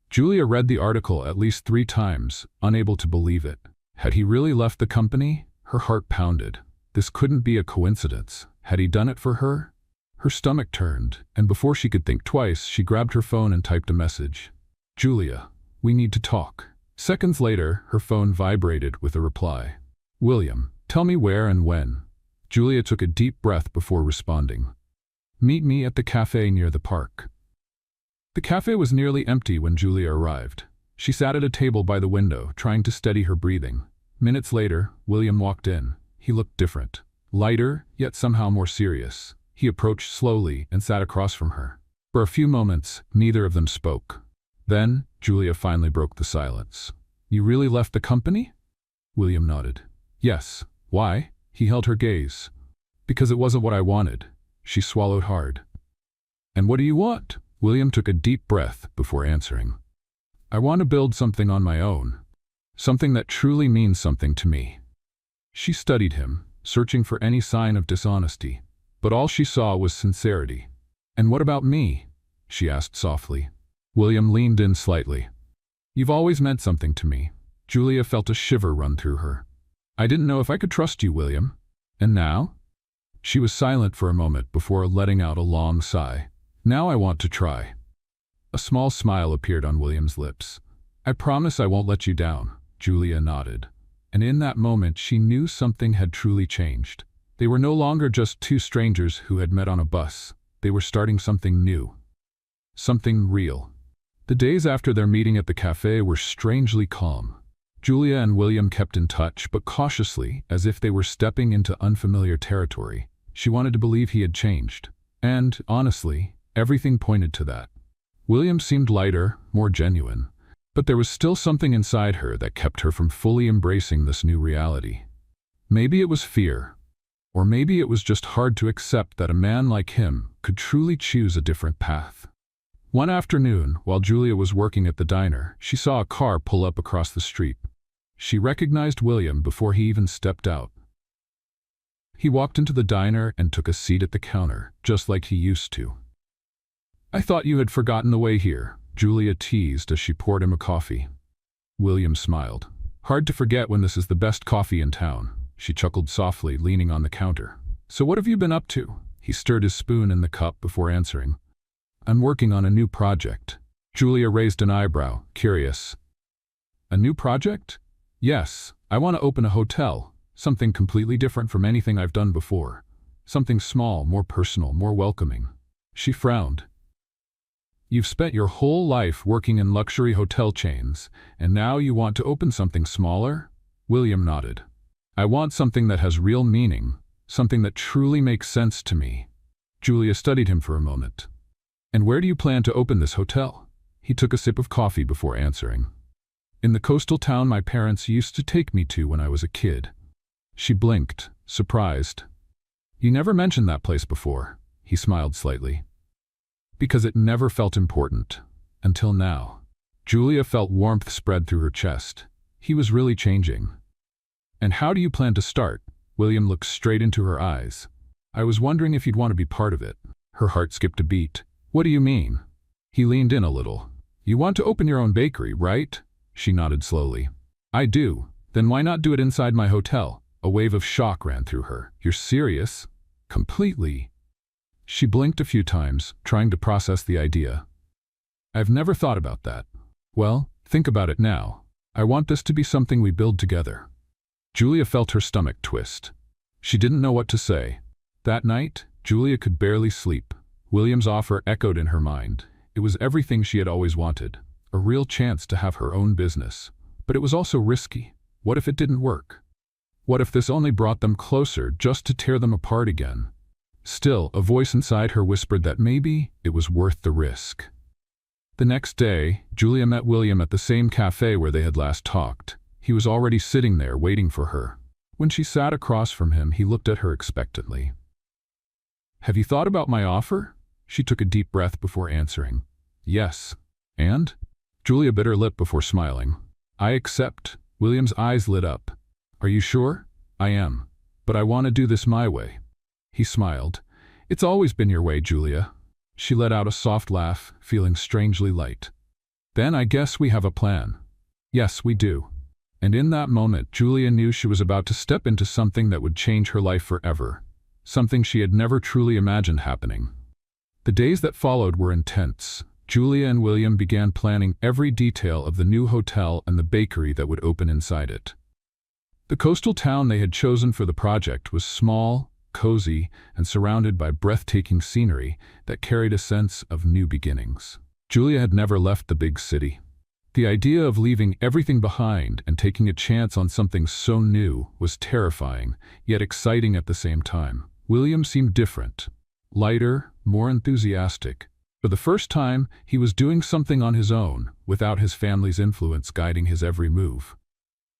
Julia read the article at least 3 times, unable to believe it. Had he really left the company? Her heart pounded. This couldn't be a coincidence. Had he done it for her? Her stomach turned, and before she could think twice, she grabbed her phone and typed a message. "Julia, we need to talk." Seconds later, her phone vibrated with a reply. "William, tell me where and when." Julia took a deep breath before responding. "Meet me at the cafe near the park." The cafe was nearly empty when Julia arrived. She sat at a table by the window, trying to steady her breathing. Minutes later, William walked in. He looked different. Lighter, yet somehow more serious. He approached slowly and sat across from her. For a few moments, neither of them spoke. Then, Julia finally broke the silence. "You really left the company?" William nodded. "Yes. Why?" He held her gaze. "Because it wasn't what I wanted." She swallowed hard. "And what do you want?" William took a deep breath before answering. "I want to build something on my own. Something that truly means something to me." She studied him, searching for any sign of dishonesty, but all she saw was sincerity. "And what about me?" she asked softly. William leaned in slightly. "You've always meant something to me." Julia felt a shiver run through her. "I didn't know if I could trust you, William. And now?" She was silent for a moment before letting out a long sigh. "Now I want to try." A small smile appeared on William's lips. "I promise I won't let you down." Julia nodded. And in that moment she knew something had truly changed. They were no longer just 2 strangers who had met on a bus. They were starting something new. Something real. The days after their meeting at the cafe were strangely calm. Julia and William kept in touch, but cautiously, as if they were stepping into unfamiliar territory. She wanted to believe he had changed. And, honestly, everything pointed to that. William seemed lighter, more genuine. But there was still something inside her that kept her from fully embracing this new reality. Maybe it was fear. Or maybe it was just hard to accept that a man like him could truly choose a different path. One afternoon, while Julia was working at the diner, she saw a car pull up across the street. She recognized William before he even stepped out. He walked into the diner and took a seat at the counter, just like he used to. "I thought you had forgotten the way here," Julia teased as she poured him a coffee. William smiled. "Hard to forget when this is the best coffee in town." She chuckled softly, leaning on the counter. "So what have you been up to?" He stirred his spoon in the cup before answering. "I'm working on a new project." Julia raised an eyebrow, curious. "A new project?" "Yes, I want to open a hotel. Something completely different from anything I've done before. Something small, more personal, more welcoming." She frowned. "You've spent your whole life working in luxury hotel chains, and now you want to open something smaller?" William nodded. "I want something that has real meaning, something that truly makes sense to me." Julia studied him for a moment. "And where do you plan to open this hotel?" He took a sip of coffee before answering. "In the coastal town my parents used to take me to when I was a kid." She blinked, surprised. "You never mentioned that place before." He smiled slightly. "Because it never felt important. Until now." Julia felt warmth spread through her chest. He was really changing. "And how do you plan to start?" William looked straight into her eyes. "I was wondering if you'd want to be part of it." Her heart skipped a beat. "What do you mean?" He leaned in a little. "You want to open your own bakery, right?" She nodded slowly. "I do. Then why not do it inside my hotel?" A wave of shock ran through her. "You're serious?" "Completely." She blinked a few times, trying to process the idea. "I've never thought about that." "Well, think about it now. I want this to be something we build together." Julia felt her stomach twist. She didn't know what to say. That night, Julia could barely sleep. William's offer echoed in her mind. It was everything she had always wanted. A real chance to have her own business. But it was also risky. What if it didn't work? What if this only brought them closer just to tear them apart again? Still, a voice inside her whispered that maybe it was worth the risk. The next day, Julia met William at the same cafe where they had last talked. He was already sitting there waiting for her. When she sat across from him, he looked at her expectantly. "Have you thought about my offer?" She took a deep breath before answering. "Yes." "And?" Julia bit her lip before smiling. "I accept." William's eyes lit up. "Are you sure?" "I am. But I want to do this my way." He smiled. "It's always been your way, Julia." She let out a soft laugh, feeling strangely light. "Then I guess we have a plan." "Yes, we do." And in that moment, Julia knew she was about to step into something that would change her life forever. Something she had never truly imagined happening. The days that followed were intense. Julia and William began planning every detail of the new hotel and the bakery that would open inside it. The coastal town they had chosen for the project was small, cozy, and surrounded by breathtaking scenery that carried a sense of new beginnings. Julia had never left the big city. The idea of leaving everything behind and taking a chance on something so new was terrifying, yet exciting at the same time. William seemed different, lighter, more enthusiastic. For the first time, he was doing something on his own, without his family's influence guiding his every move.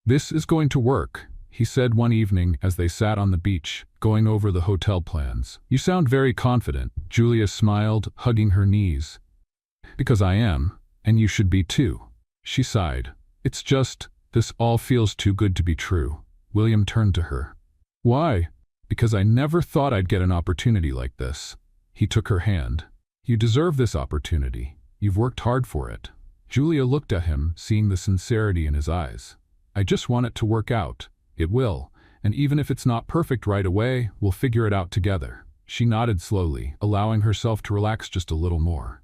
"This is going to work," he said one evening as they sat on the beach, going over the hotel plans. "You sound very confident." Julia smiled, hugging her knees. "Because I am, and you should be too." She sighed. "It's just, this all feels too good to be true." William turned to her. "Why?" "Because I never thought I'd get an opportunity like this." He took her hand. "You deserve this opportunity. You've worked hard for it." Julia looked at him, seeing the sincerity in his eyes. "I just want it to work out." "It will, and even if it's not perfect right away, we'll figure it out together." She nodded slowly, allowing herself to relax just a little more.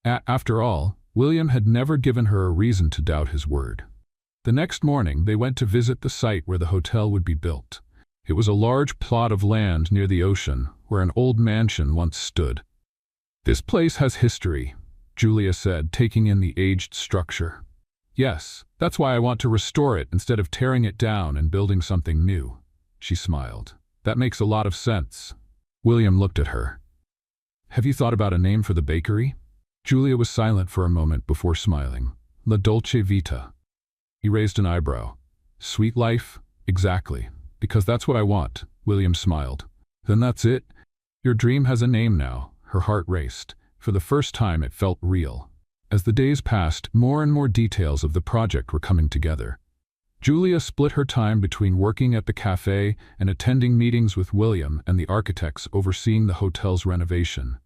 After all, William had never given her a reason to doubt his word. The next morning, they went to visit the site where the hotel would be built. It was a large plot of land near the ocean, where an old mansion once stood. "This place has history," Julia said, taking in the aged structure. "Yes, that's why I want to restore it instead of tearing it down and building something new." She smiled. "That makes a lot of sense." William looked at her. "Have you thought about a name for the bakery?" Julia was silent for a moment before smiling. "La Dolce Vita." He raised an eyebrow. "Sweet life?" "Exactly. Because that's what I want." William smiled. "Then that's it? Your dream has a name now." Her heart raced. For the first time, it felt real. As the days passed, more and more details of the project were coming together. Julia split her time between working at the cafe and attending meetings with William and the architects overseeing the hotel's renovation.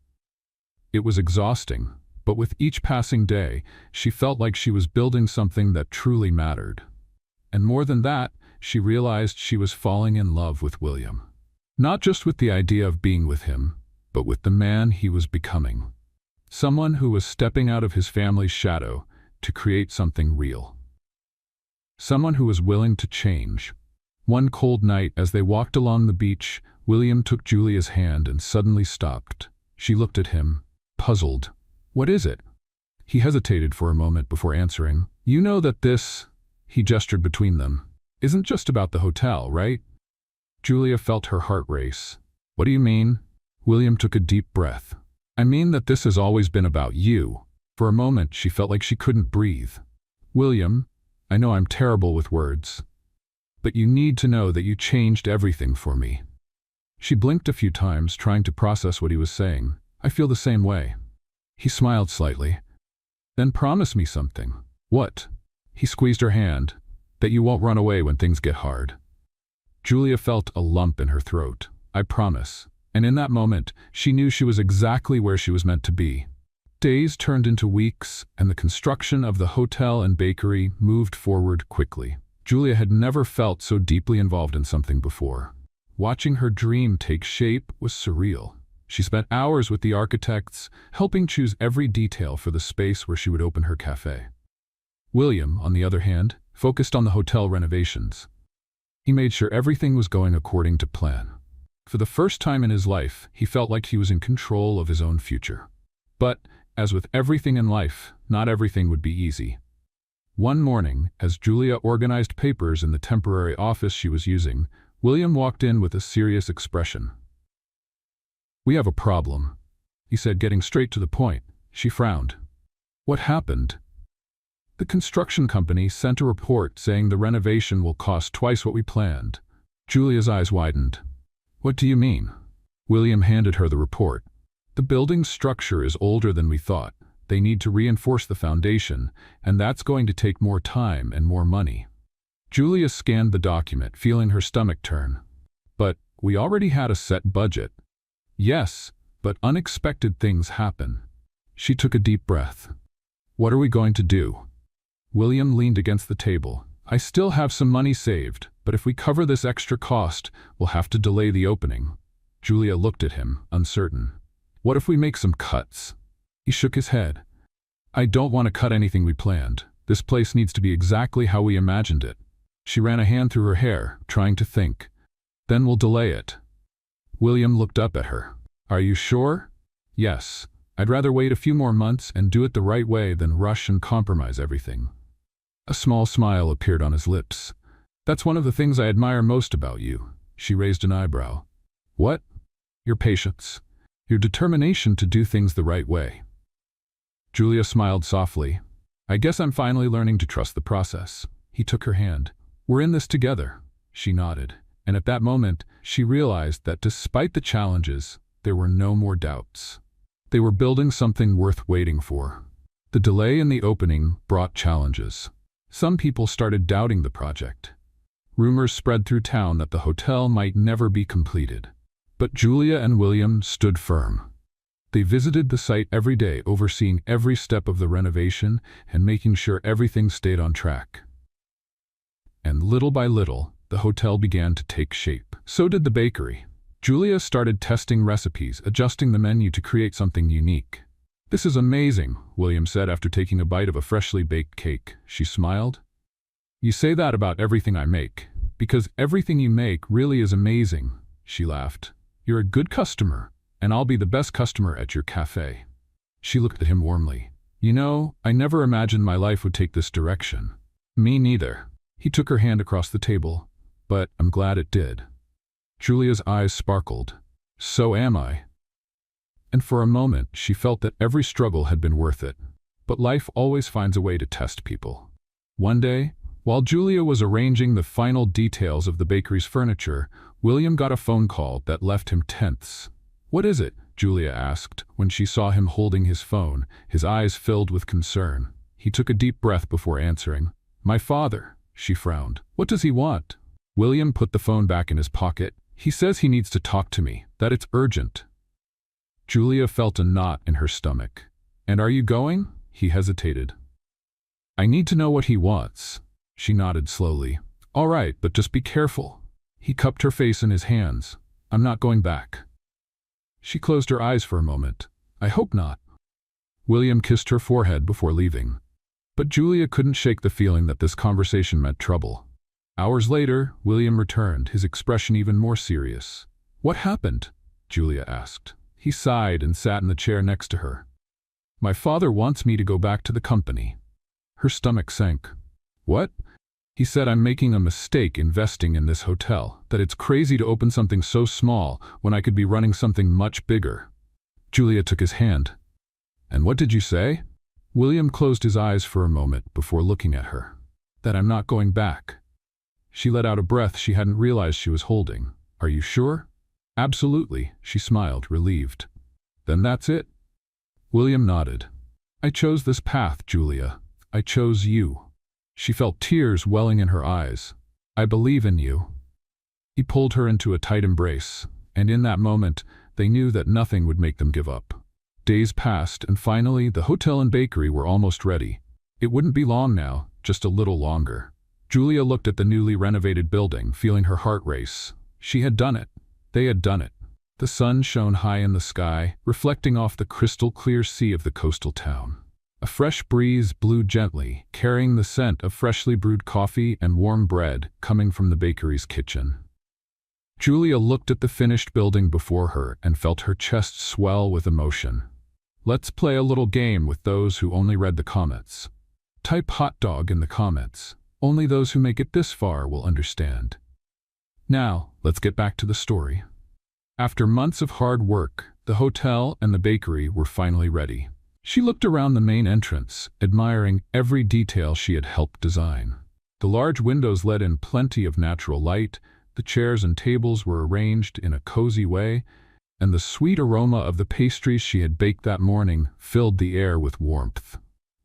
It was exhausting, but with each passing day, she felt like she was building something that truly mattered. And more than that, she realized she was falling in love with William. Not just with the idea of being with him, but with the man he was becoming. Someone who was stepping out of his family's shadow to create something real. Someone who was willing to change. One cold night, as they walked along the beach, William took Julia's hand and suddenly stopped. She looked at him, puzzled. "What is it?" He hesitated for a moment before answering. "You know that this," he gestured between them, "isn't just about the hotel, right?" Julia felt her heart race. "What do you mean?" William took a deep breath. "I mean that this has always been about you." For a moment, she felt like she couldn't breathe. "William, I know I'm terrible with words, but you need to know that you changed everything for me." She blinked a few times, trying to process what he was saying. "I feel the same way." He smiled slightly. "Then promise me something." "What?" He squeezed her hand. "That you won't run away when things get hard." Julia felt a lump in her throat. "I promise." And in that moment, she knew she was exactly where she was meant to be. Days turned into weeks, and the construction of the hotel and bakery moved forward quickly. Julia had never felt so deeply involved in something before. Watching her dream take shape was surreal. She spent hours with the architects, helping choose every detail for the space where she would open her cafe. William, on the other hand, focused on the hotel renovations. He made sure everything was going according to plan. For the first time in his life, he felt like he was in control of his own future. But, as with everything in life, not everything would be easy. One morning, as Julia organized papers in the temporary office she was using, William walked in with a serious expression. "We have a problem," he said, getting straight to the point. She frowned. "What happened?" "The construction company sent a report saying the renovation will cost twice what we planned." Julia's eyes widened. What do you mean? William handed her the report. The building's structure is older than we thought. They need to reinforce the foundation, and that's going to take more time and more money. Julia scanned the document, feeling her stomach turn. But we already had a set budget. Yes, but unexpected things happen. She took a deep breath. What are we going to do? William leaned against the table. I still have some money saved, but if we cover this extra cost, we'll have to delay the opening. Julia looked at him, uncertain. What if we make some cuts? He shook his head. I don't want to cut anything we planned. This place needs to be exactly how we imagined it. She ran a hand through her hair, trying to think. Then we'll delay it. William looked up at her. Are you sure? Yes. I'd rather wait a few more months and do it the right way than rush and compromise everything. A small smile appeared on his lips. That's one of the things I admire most about you. She raised an eyebrow. What? Your patience. Your determination to do things the right way. Julia smiled softly. I guess I'm finally learning to trust the process. He took her hand. We're in this together. She nodded. And at that moment, she realized that despite the challenges, there were no more doubts. They were building something worth waiting for. The delay in the opening brought challenges. Some people started doubting the project. Rumors spread through town that the hotel might never be completed. But Julia and William stood firm. They visited the site every day, overseeing every step of the renovation and making sure everything stayed on track. And little by little, the hotel began to take shape. So did the bakery. Julia started testing recipes, adjusting the menu to create something unique. This is amazing, William said after taking a bite of a freshly baked cake. She smiled. You say that about everything I make, because everything you make really is amazing, she laughed. You're a good customer, and I'll be the best customer at your cafe. She looked at him warmly. You know, I never imagined my life would take this direction. Me neither. He took her hand across the table, but I'm glad it did. Julia's eyes sparkled. So am I. And for a moment, she felt that every struggle had been worth it. But life always finds a way to test people. One day, while Julia was arranging the final details of the bakery's furniture, William got a phone call that left him tense. What is it? Julia asked when she saw him holding his phone, his eyes filled with concern. He took a deep breath before answering. My father, she frowned. What does he want? William put the phone back in his pocket. He says he needs to talk to me, that it's urgent. Julia felt a knot in her stomach. And are you going? He hesitated. I need to know what he wants. She nodded slowly. All right, but just be careful. He cupped her face in his hands. I'm not going back. She closed her eyes for a moment. I hope not. William kissed her forehead before leaving. But Julia couldn't shake the feeling that this conversation meant trouble. Hours later, William returned, his expression even more serious. What happened? Julia asked. He sighed and sat in the chair next to her. My father wants me to go back to the company. Her stomach sank. What? He said I'm making a mistake investing in this hotel, that it's crazy to open something so small when I could be running something much bigger. Julia took his hand. And what did you say? William closed his eyes for a moment before looking at her. That I'm not going back. She let out a breath she hadn't realized she was holding. Are you sure? Absolutely, she smiled, relieved. Then that's it. William nodded. I chose this path, Julia. I chose you. She felt tears welling in her eyes. I believe in you. He pulled her into a tight embrace, and in that moment, they knew that nothing would make them give up. Days passed, and finally, the hotel and bakery were almost ready. It wouldn't be long now, just a little longer. Julia looked at the newly renovated building, feeling her heart race. She had done it. They had done it. The sun shone high in the sky, reflecting off the crystal-clear sea of the coastal town. A fresh breeze blew gently, carrying the scent of freshly brewed coffee and warm bread coming from the bakery's kitchen. Julia looked at the finished building before her and felt her chest swell with emotion. Let's play a little game with those who only read the comments. Type hot dog in the comments. Only those who make it this far will understand. Now, let's get back to the story. After months of hard work, the hotel and the bakery were finally ready. She looked around the main entrance, admiring every detail she had helped design. The large windows let in plenty of natural light, The chairs and tables were arranged in a cozy way, and the sweet aroma of the pastries she had baked that morning filled the air with warmth.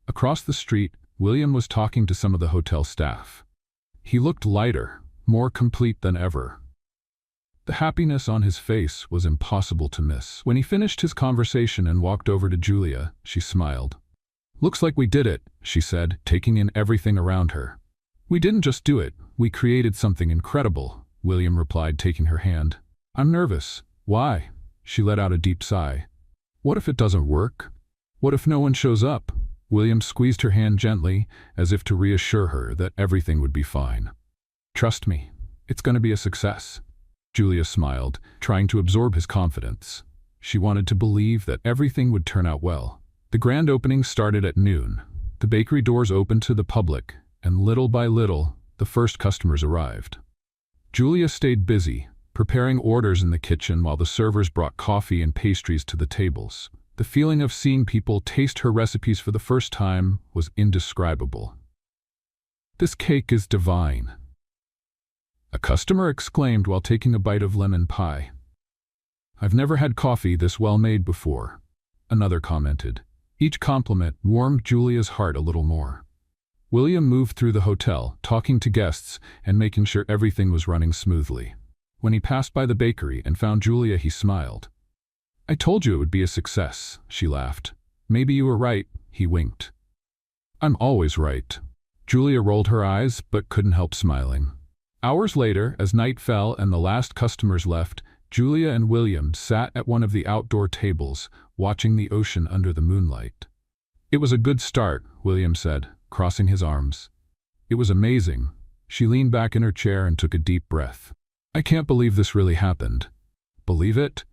Across the street, William was talking to some of the hotel staff. He looked lighter, more complete than ever. The happiness on his face was impossible to miss. When he finished his conversation and walked over to Julia, she smiled. "Looks like we did it," she said, taking in everything around her. "We didn't just do it, we created something incredible," William replied, taking her hand. "I'm nervous." "Why?" She let out a deep sigh. "What if it doesn't work? What if no one shows up?" William squeezed her hand gently, as if to reassure her that everything would be fine. "Trust me, it's going to be a success." Julia smiled, trying to absorb his confidence. She wanted to believe that everything would turn out well. The grand opening started at noon. The bakery doors opened to the public, and little by little, the first customers arrived. Julia stayed busy, preparing orders in the kitchen while the servers brought coffee and pastries to the tables. The feeling of seeing people taste her recipes for the first time was indescribable. "This cake is divine," a customer exclaimed while taking a bite of lemon pie. "I've never had coffee this well made before," another commented. Each compliment warmed Julia's heart a little more. William moved through the hotel, talking to guests and making sure everything was running smoothly. When he passed by the bakery and found Julia, he smiled. "I told you it would be a success," she laughed. "Maybe you were right," he winked. "I'm always right." Julia rolled her eyes but couldn't help smiling. Hours later, as night fell and the last customers left, Julia and William sat at one of the outdoor tables, watching the ocean under the moonlight. "It was a good start," William said, crossing his arms. "It was amazing." She leaned back in her chair and took a deep breath. "I can't believe this really happened." "Believe it?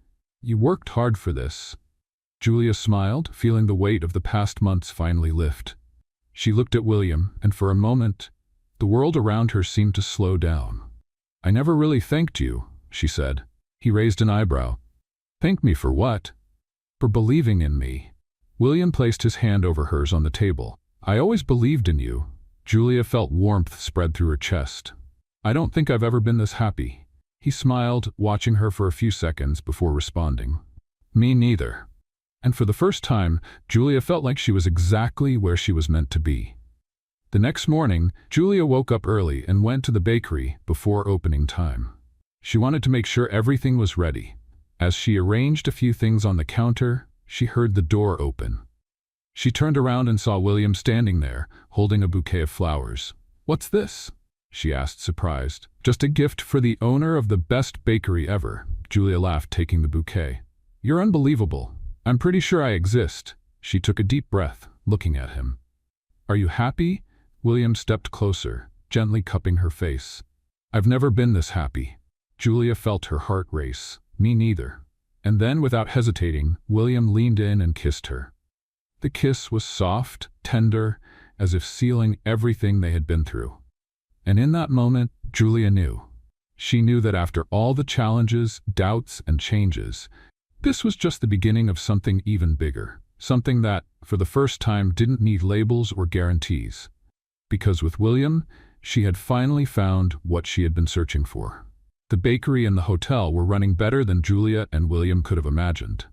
You worked hard for this." Julia smiled, feeling the weight of the past months finally lift. She looked at William, and for a moment, the world around her seemed to slow down. "I never really thanked you," she said. He raised an eyebrow. "Thank me for what?" "For believing in me." William placed his hand over hers on the table. "I always believed in you." Julia felt warmth spread through her chest. "I don't think I've ever been this happy." He smiled, watching her for a few seconds before responding. "Me neither." And for the first time, Julia felt like she was exactly where she was meant to be. The next morning, Julia woke up early and went to the bakery before opening time. She wanted to make sure everything was ready. As she arranged a few things on the counter, she heard the door open. She turned around and saw William standing there, holding a bouquet of flowers. "What's this?" she asked, surprised. "Just a gift for the owner of the best bakery ever." Julia laughed, taking the bouquet. "You're unbelievable. I'm pretty sure I exist." She took a deep breath, looking at him. "Are you happy?" William stepped closer, gently cupping her face. "I've never been this happy." Julia felt her heart race. "Me neither." And then, without hesitating, William leaned in and kissed her. The kiss was soft, tender, as if sealing everything they had been through. And in that moment, Julia knew. She knew that after all the challenges, doubts, and changes, this was just the beginning of something even bigger. Something that, for the first time, didn't need labels or guarantees. Because with William, she had finally found what she had been searching for. The bakery and the hotel were running better than Julia and William could have imagined.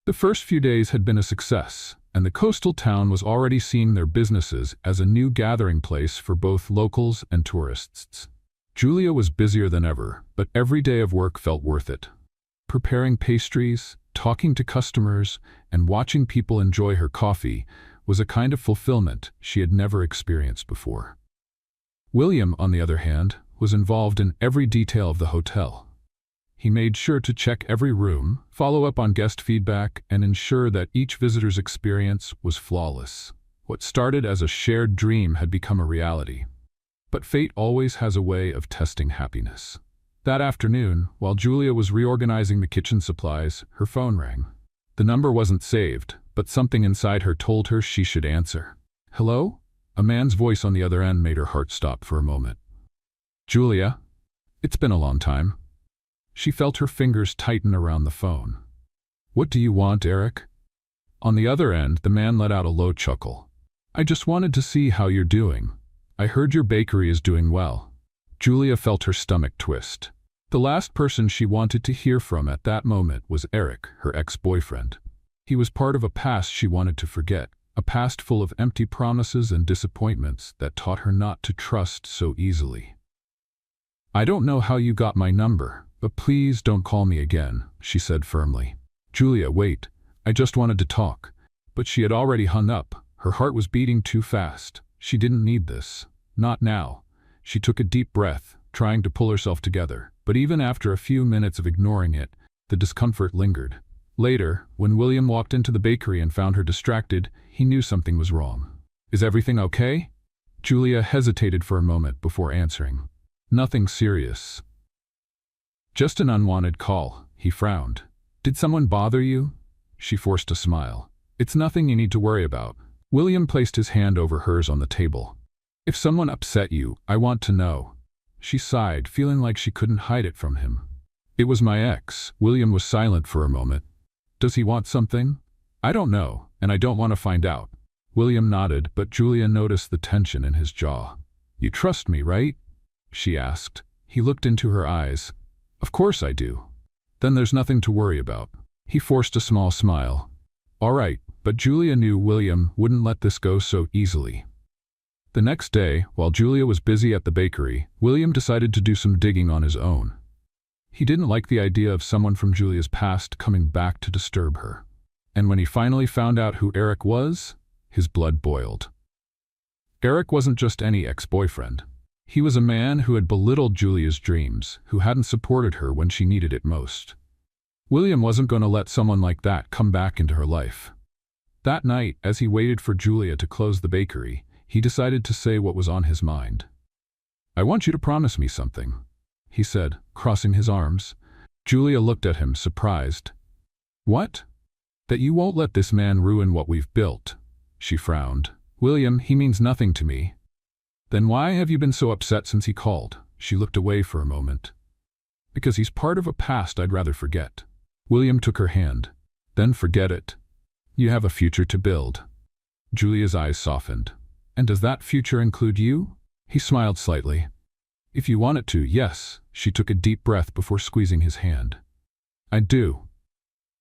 The first few days had been a success, and the coastal town was already seeing their businesses as a new gathering place for both locals and tourists. Julia was busier than ever, but every day of work felt worth it. Preparing pastries, talking to customers, and watching people enjoy her coffee was a kind of fulfillment she had never experienced before. William, on the other hand, was involved in every detail of the hotel. He made sure to check every room, follow up on guest feedback, and ensure that each visitor's experience was flawless. What started as a shared dream had become a reality. But fate always has a way of testing happiness. That afternoon, while Julia was reorganizing the kitchen supplies, her phone rang. The number wasn't saved, but something inside her told her she should answer. "Hello?" A man's voice on the other end made her heart stop for a moment. "Julia, it's been a long time." She felt her fingers tighten around the phone. "What do you want, Eric?" On the other end, the man let out a low chuckle. "I just wanted to see how you're doing. I heard your bakery is doing well." Julia felt her stomach twist. The last person she wanted to hear from at that moment was Eric, her ex-boyfriend. He was part of a past she wanted to forget, a past full of empty promises and disappointments that taught her not to trust so easily. "I don't know how you got my number, but please don't call me again," she said firmly. "Julia, wait. I just wanted to talk." But she had already hung up. Her heart was beating too fast. She didn't need this. Not now. She took a deep breath, trying to pull herself together. But even after a few minutes of ignoring it, the discomfort lingered. Later, when William walked into the bakery and found her distracted, he knew something was wrong. "Is everything okay?" Julia hesitated for a moment before answering. "Nothing serious. Just an unwanted call," he frowned. "Did someone bother you?" She forced a smile. "It's nothing you need to worry about." William placed his hand over hers on the table. "If someone upset you, I want to know." She sighed, feeling like she couldn't hide it from him. "It was my ex." William was silent for a moment. "Does he want something?" "I don't know, and I don't want to find out." William nodded, but Julia noticed the tension in his jaw. "You trust me, right?" she asked. He looked into her eyes. "Of course I do." "Then there's nothing to worry about." He forced a small smile. "All right," but Julia knew William wouldn't let this go so easily. The next day, while Julia was busy at the bakery, William decided to do some digging on his own. He didn't like the idea of someone from Julia's past coming back to disturb her. And when he finally found out who Eric was, his blood boiled. Eric wasn't just any ex-boyfriend. He was a man who had belittled Julia's dreams, who hadn't supported her when she needed it most. William wasn't going to let someone like that come back into her life. That night, as he waited for Julia to close the bakery, he decided to say what was on his mind. "I want you to promise me something," he said, crossing his arms. Julia looked at him, surprised. "What?" "That you won't let this man ruin what we've built." She frowned. "William, he means nothing to me." "Then why have you been so upset since he called?" She looked away for a moment. "Because he's part of a past I'd rather forget." William took her hand. "Then forget it. You have a future to build." Julia's eyes softened. "And does that future include you?" He smiled slightly. "If you want it to, yes." She took a deep breath before squeezing his hand. "I do."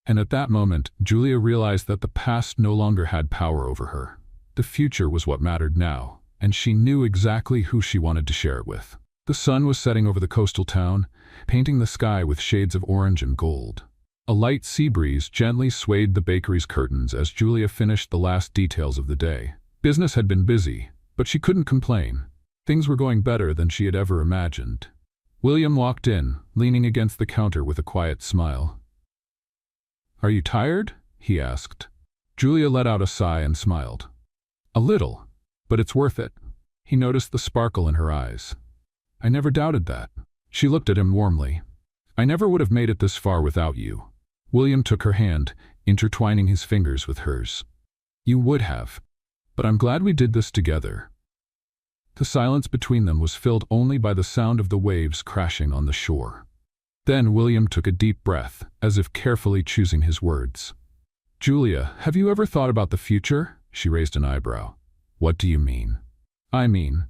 And at that moment, Julia realized that the past no longer had power over her. The future was what mattered now, and she knew exactly who she wanted to share it with. The sun was setting over the coastal town, painting the sky with shades of orange and gold. A light sea breeze gently swayed the bakery's curtains as Julia finished the last details of the day. Business had been busy, but she couldn't complain. Things were going better than she had ever imagined. William walked in, leaning against the counter with a quiet smile. "Are you tired?" he asked. Julia let out a sigh and smiled. "A little, but it's worth it." He noticed the sparkle in her eyes. "I never doubted that." She looked at him warmly. "I never would have made it this far without you." William took her hand, intertwining his fingers with hers. "You would have. But I'm glad we did this together." The silence between them was filled only by the sound of the waves crashing on the shore. Then William took a deep breath, as if carefully choosing his words. "Julia, have you ever thought about the future?" She raised an eyebrow. "What do you mean?" "I mean..."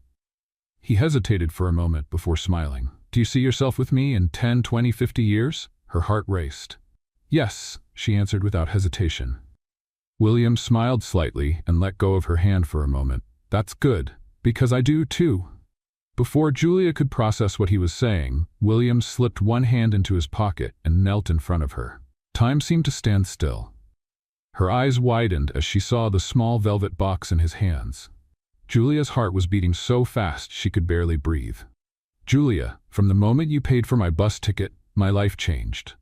He hesitated for a moment before smiling. "Do you see yourself with me in 10, 20, 50 years? Her heart raced. "Yes," she answered without hesitation. William smiled slightly and let go of her hand for a moment. "That's good, because I do too." Before Julia could process what he was saying, William slipped one hand into his pocket and knelt in front of her. Time seemed to stand still. Her eyes widened as she saw the small velvet box in his hands. Julia's heart was beating so fast she could barely breathe. "Julia, from the moment you paid for my bus ticket, my life changed.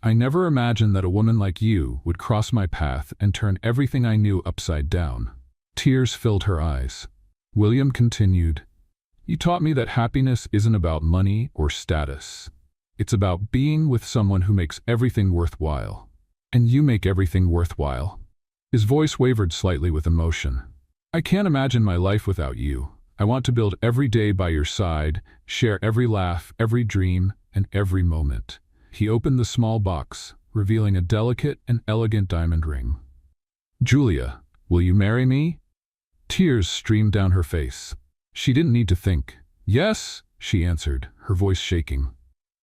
I never imagined that a woman like you would cross my path and turn everything I knew upside down." Tears filled her eyes. William continued, "You taught me that happiness isn't about money or status. It's about being with someone who makes everything worthwhile. And you make everything worthwhile." His voice wavered slightly with emotion. "I can't imagine my life without you. I want to build every day by your side, share every laugh, every dream, and every moment." He opened the small box, revealing a delicate and elegant diamond ring. "Julia, will you marry me?" Tears streamed down her face. She didn't need to think. "Yes," she answered, her voice shaking.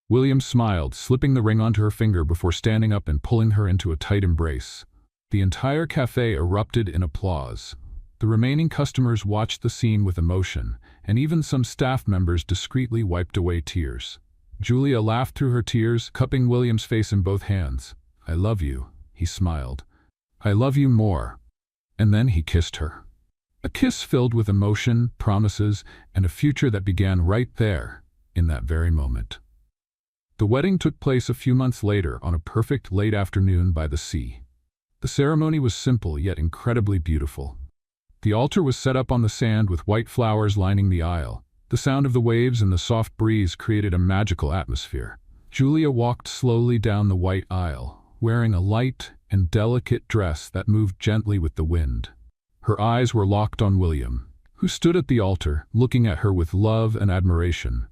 William smiled, slipping the ring onto her finger before standing up and pulling her into a tight embrace. The entire cafe erupted in applause. The remaining customers watched the scene with emotion, and even some staff members discreetly wiped away tears. Julia laughed through her tears, cupping William's face in both hands. "I love you," he smiled. "I love you more." And then he kissed her. A kiss filled with emotion, promises, and a future that began right there, in that very moment. The wedding took place a few months later on a perfect late afternoon by the sea. The ceremony was simple yet incredibly beautiful. The altar was set up on the sand with white flowers lining the aisle. The sound of the waves and the soft breeze created a magical atmosphere. Julia walked slowly down the white aisle, wearing a light and delicate dress that moved gently with the wind. Her eyes were locked on William, who stood at the altar, looking at her with love and admiration.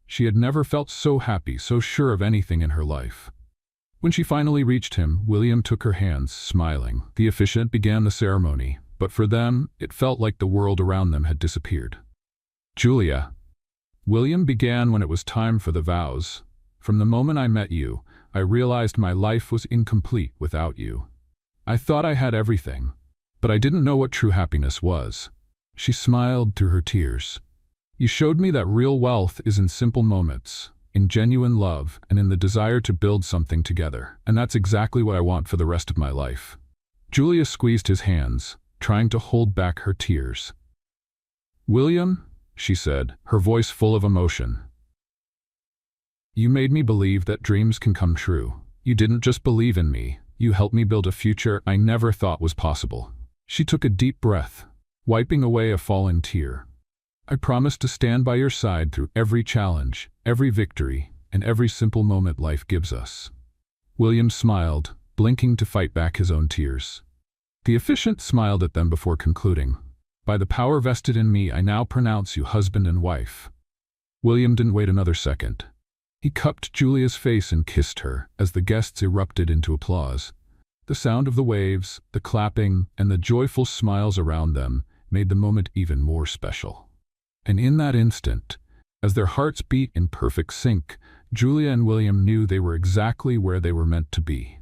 She had never felt so happy, so sure of anything in her life. When she finally reached him, William took her hands, smiling. The officiant began the ceremony, but for them, it felt like the world around them had disappeared. "Julia," William began when it was time for the vows. "From the moment I met you, I realized my life was incomplete without you. I thought I had everything, but I didn't know what true happiness was." She smiled through her tears. "You showed me that real wealth is in simple moments, in genuine love, and in the desire to build something together. And that's exactly what I want for the rest of my life." Julia squeezed his hands, trying to hold back her tears. "William," she said, her voice full of emotion, "you made me believe that dreams can come true. You didn't just believe in me, you helped me build a future I never thought was possible." She took a deep breath, wiping away a falling tear. "I promise to stand by your side through every challenge, every victory, and every simple moment life gives us." William smiled, blinking to fight back his own tears. The officiant smiled at them before concluding, "By the power vested in me, I now pronounce you husband and wife." William didn't wait another second. He cupped Julia's face and kissed her as the guests erupted into applause. The sound of the waves, the clapping, and the joyful smiles around them made the moment even more special. And in that instant, as their hearts beat in perfect sync, Julia and William knew they were exactly where they were meant to be.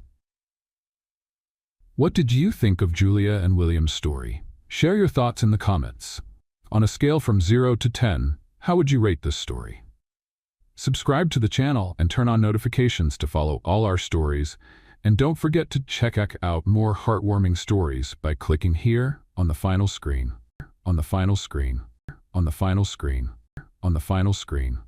What did you think of Julia and William's story? Share your thoughts in the comments. On a scale from 0 to 10, how would you rate this story? Subscribe to the channel and turn on notifications to follow all our stories. And don't forget to check out more heartwarming stories by clicking here on the final screen. On the final screen. On the final screen. On the final screen.